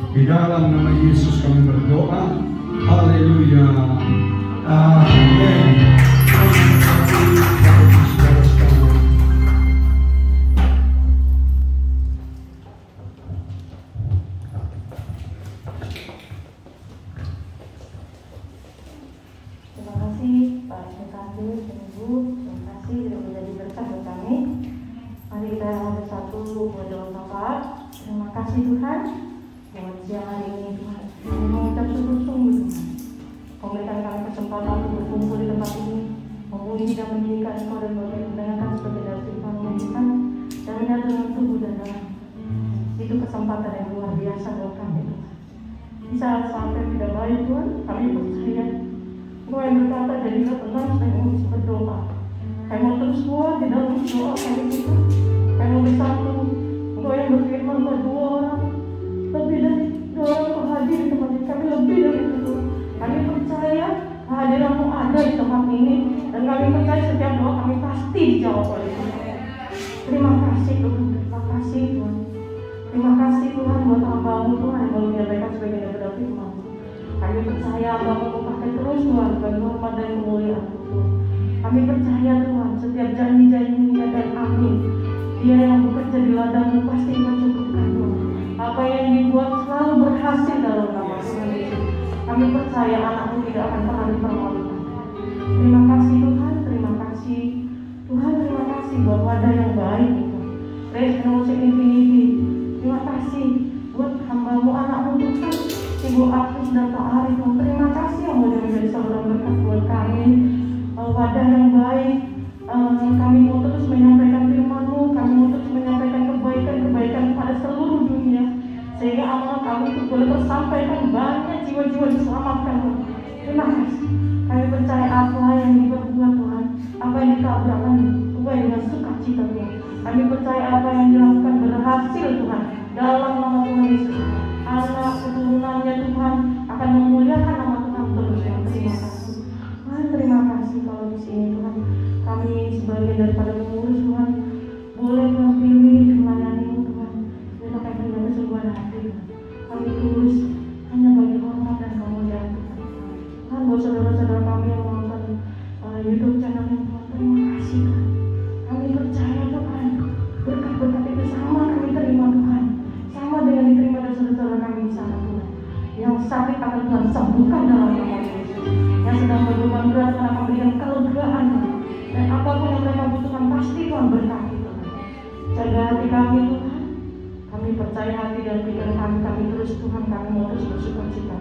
di dalam nama Yesus kami berdoa. Haleluya. Amin. kasih Tuhan buat siang hari ini Tuhan. Kami mengucap sungguh-sungguh Tuhan. Memberikan kami kesempatan untuk berkumpul di tempat ini, memuji dan meninggikan Engkau dan mendengarkan sebagai dari firman Tuhan dan menyatu dengan tubuh dan darah. Itu kesempatan yang luar biasa buat kami Tuhan. Di saat-saat yang tidak baik Tuhan, kami percaya Engkau yang berkata jadilah tenang dan Engkau bisa berdoa. Kami mau terus kuat di dalam doa kami Tuhan. Kami mau bersatu. Engkau yang berfirman bahwa 2 orang lebih dari 2 orang hadir di tempat ini. Kami lebih dari itu Tuhan. Kami percaya kehadiran-Mu ada di tempat ini dan kami percaya setiap doa kami pasti dijawab oleh Tuhan. Terima kasih Tuhan. Terima kasih Tuhan. Terima kasih Tuhan buat hamba-Mu Tuhan yang baru menyampaikan sebagai daripada firman. Kami percaya hamba-Mu pakai terus Tuhan bagi hormat dan kemuliaan Tuhan. Kami percaya Tuhan setiap janji-janji-Mu dan amin. Dia yang bekerja di ladang-Mu pasti Engkau cukupkan Tuhan. Apa yang dibuat selalu berhasil dalam nama Tuhan Yesus. Kami percaya anak-Mu tidak akan pernah dipermalukan. Terima kasih Tuhan, terima kasih Tuhan, terima kasih buat wadah yang baik Tuhan. Praise and worship infinity. Terima kasih buat hamba-Mu, anak-Mu Tuhan, Ibu Agus dan Pak Ari Tuhan. Terima kasih yang boleh menjadi saluran berkat buat kami. Wadah yang baik. Kami mau terus menyampaikan firman-Mu, kami mau terus menyampaikan kebaikan-kebaikan kepada seluruh dunia, sehingga amanat kami itu boleh tersampaikan, banyak jiwa-jiwa diselamatkan Tuhan. Terima kasih. Kami percaya apa yang diperbuat Tuhan, apa yang ditabrakkan Tuhan dengan sukacita Tuhan. Kami percaya apa yang dilakukan berhasil Tuhan dalam nama Tuhan Yesus. Anak keturunannya Tuhan akan memuliakan nama Tuhan terus. Terima kasih. Terima kasih kalau di sini Tuhan. Kami sebagian daripada pengurus Tuhan, boleh Tuhan pilih melayani-Mu Tuhan. Kita akan menjaga kesungguhan hati Tuhan. Kami tulus hanya bagi hormat dan kemuliaan Tuhan. Tuhan buat saudara-saudara kami yang menonton YouTube channel ini Tuhan, terima kasih Tuhan. Kami percaya Tuhan, berkat-berkat itu sama kami terima Tuhan, sama dengan diterima dari saudara-saudara kami di sana Tuhan. Yang sakit akan Tuhan sembuhkan dalam nama Yesus. Yang sedang berbeban berat Tuhan akan berikan kelegaan Tuhan. Dan apapun yang mereka butuhkan pasti Tuhan berkati Tuhan. Jaga hati kami Tuhan. Kami percaya hati dan pikiran kami terus Tuhan, kami mau terus bersukacita.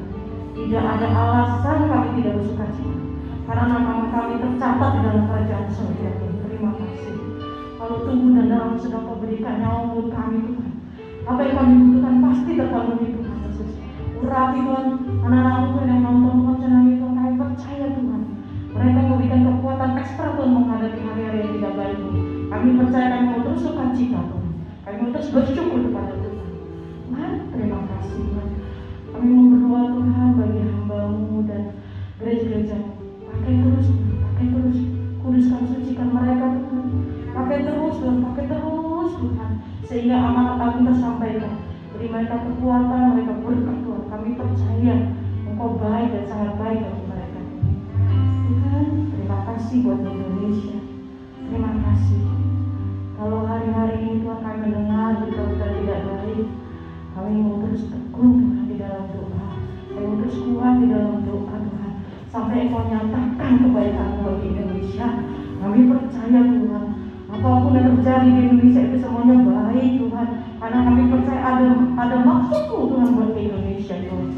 Tidak ada alasan kami tidak bersukacita, karena nama kami tercatat di dalam kerajaan surga Tuhan. Terima kasih. Kalau tubuh dan darah sedang Kau berikan nyawa buat kami Tuhan, apa yang kami butuhkan pasti terpenuhi Tuhan Yesus. Urapi Tuhan anak-anak Tuhan yang nonton Tuhan channel ini Tuhan, kami percaya Tuhan mereka memberikan kekuatan ekstra Tuhan menghadapi hari-hari yang tidak baik Tuhan. Kami percaya kami mau terus sukacita Tuhan, kami mau terus bersyukur kepada Tuhan. Tuhan, terima kasih Tuhan. Kami mau berdoa Tuhan bagi hamba-Mu dan gereja-gereja-Mu. Pakai terus kuduskan, sucikan mereka Tuhan. Pakai terus Tuhan, pakai terus Tuhan, sehingga amanat kami tersampaikan. Beri mereka kekuatan, mereka berkat Tuhan. Kami percaya Engkau baik dan sangat baik bagi mereka Tuhan. Terima kasih buat Indonesia. Terima kasih. Kalau hari-hari ini Tuhan kami mendengar berita-berita tidak baik, kami mau terus tekun Tuhan di dalam doa. Kami mau terus kuat di dalam doa Tuhan, sampai Engkau nyatakan kebaikan-Mu bagi Indonesia. Kami percaya Tuhan, apapun yang terjadi di Indonesia itu semuanya baik Tuhan, karena kami percaya ada maksud-Mu Tuhan buat Indonesia Tuhan.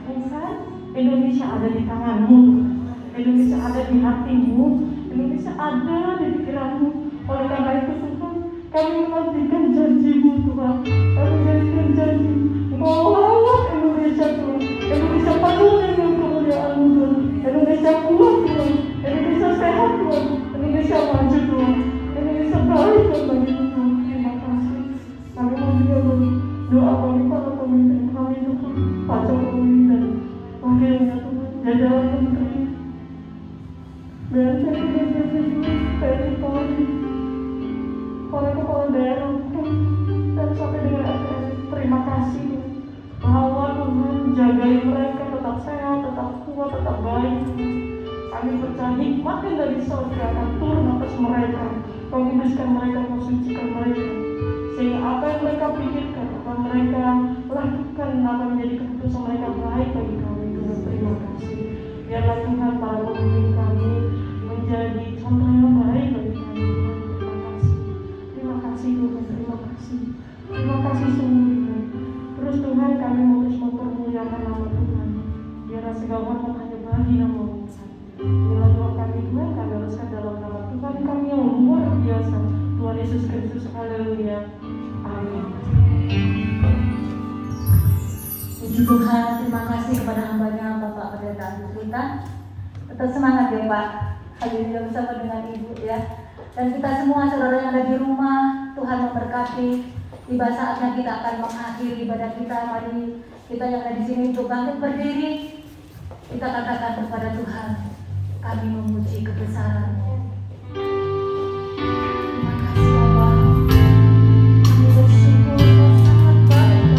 Tuhan, Indonesia ada di tangan-Mu Tuhan. Indonesia ada di hati-Mu, Indonesia ada di pikiran-Mu. Oleh karena itu Tuhan, kami menantikan janji-Mu Tuhan. Kami menantikan janji Engkau rawat Indonesia Tuhan. Indonesia penuh dengan kemuliaan-Mu Tuhan. Indonesia kuat Tuhan. Indonesia sehat Tuhan. Indonesia maju Tuhan. Indonesia baik Tuhan bagi Tuhan. Terima kasih. Kami mau doa kami para pemimpin kami Tuhan, Pak Jokowi dan wakilnya Tuhan, jajaran menteri, BNPB, TNI Polri, para kepala daerah Tuhan, dan sampai dengan RT. Terima kasih bahwa Tuhan jagai mereka tetap sehat, tetap kuat, tetap baik. Kami percaya hikmat yang dari surga akan turun atas mereka, menguduskan mereka, mensucikan mereka, sehingga apa yang mereka pikirkan, apa yang mereka lakukan, apa yang menjadi keputusan mereka baik bagi kami Tuhan. Terima kasih. Biarlah Tuhan para pemimpin kami menjadi contoh yang baik bagi kami Tuhan. Terima kasih. Terima kasih Tuhan. Terima kasih. Terima kasih sungguh Tuhan. Tuhan Yesus Kristus. Haleluya. Amin. Puji Tuhan, terima kasih kepada hambanya Bapak Pendeta Agus Rita. Tetap semangat ya Pak. Haleluya, bersama dengan Ibu ya. Dan kita semua saudara yang ada di rumah, Tuhan memberkati. Tiba saatnya kita akan mengakhiri ibadah kita. Mari kita yang ada di sini untuk bangkit berdiri. Kita katakan kepada Tuhan, kami memuji kebesaran-Mu. Terima kasih Allah. Kami bersyukur Kau sangat baik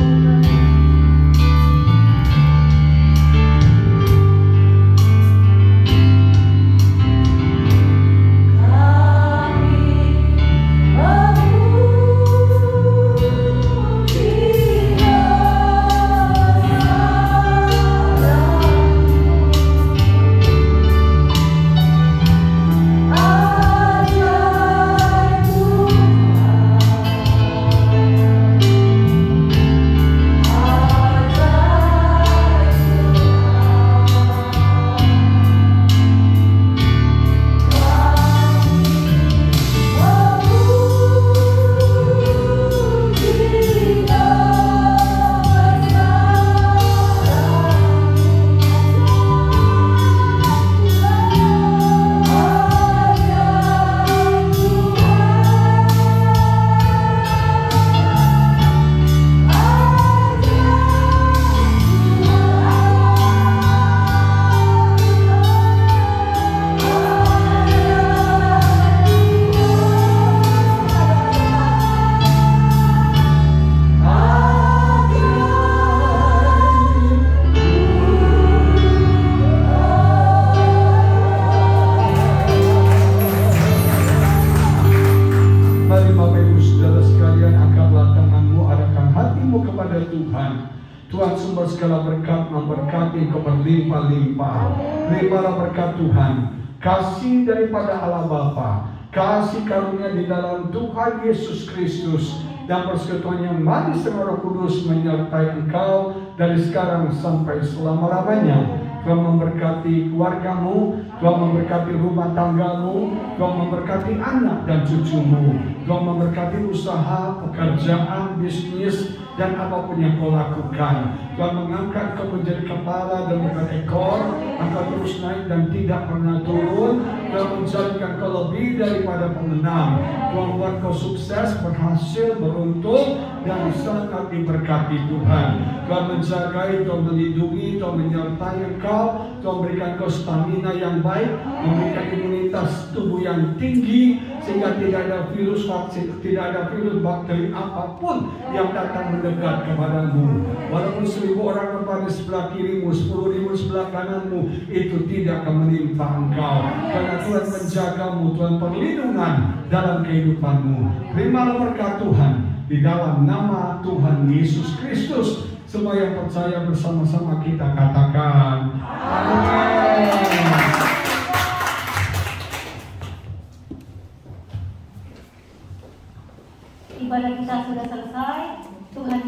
Tuhan. Tuhan sumber segala berkat memberkati kau berlimpah-limpah. Terimalah berkat Tuhan, kasih daripada Allah Bapa, kasih karunia di dalam Tuhan Yesus Kristus, dan persekutuan yang manis dengan Roh Kudus menyertai engkau dari sekarang sampai selama-lamanya. Tuhan memberkati keluargamu, Tuhan memberkati rumah tanggamu, Tuhan memberkati anak dan cucumu, Tuhan memberkati usaha, pekerjaan, bisnis, dan apapun yang kau lakukan. Tuhan mengangkat kau menjadi kepala dan bukan ekor, akan terus naik dan tidak pernah turun. Tuhan menjadikan kau lebih daripada pemenang. Tuhan buat kau sukses, berhasil, beruntung, dan sangat diberkati Tuhan. Tuhan menjagai, Tuhan melindungi, Tuhan menyertai engkau, Tuhan berikan kau stamina yang baik, memberikan imunitas tubuh yang tinggi, sehingga tidak ada virus vaksin, tidak ada virus bakteri apapun yang datang mendekat kepadamu. Walaupun 1000 orang depan di sebelah kirimu, 10.000 sebelah kananmu, itu tidak akan menimpa engkau. Karena Tuhan menjagamu, Tuhan perlindungan dalam kehidupanmu. Terimalah berkat Tuhan di dalam nama Tuhan Yesus Kristus. Semua yang percaya bersama-sama kita katakan amin. Ibadah kita sudah selesai. Tuhan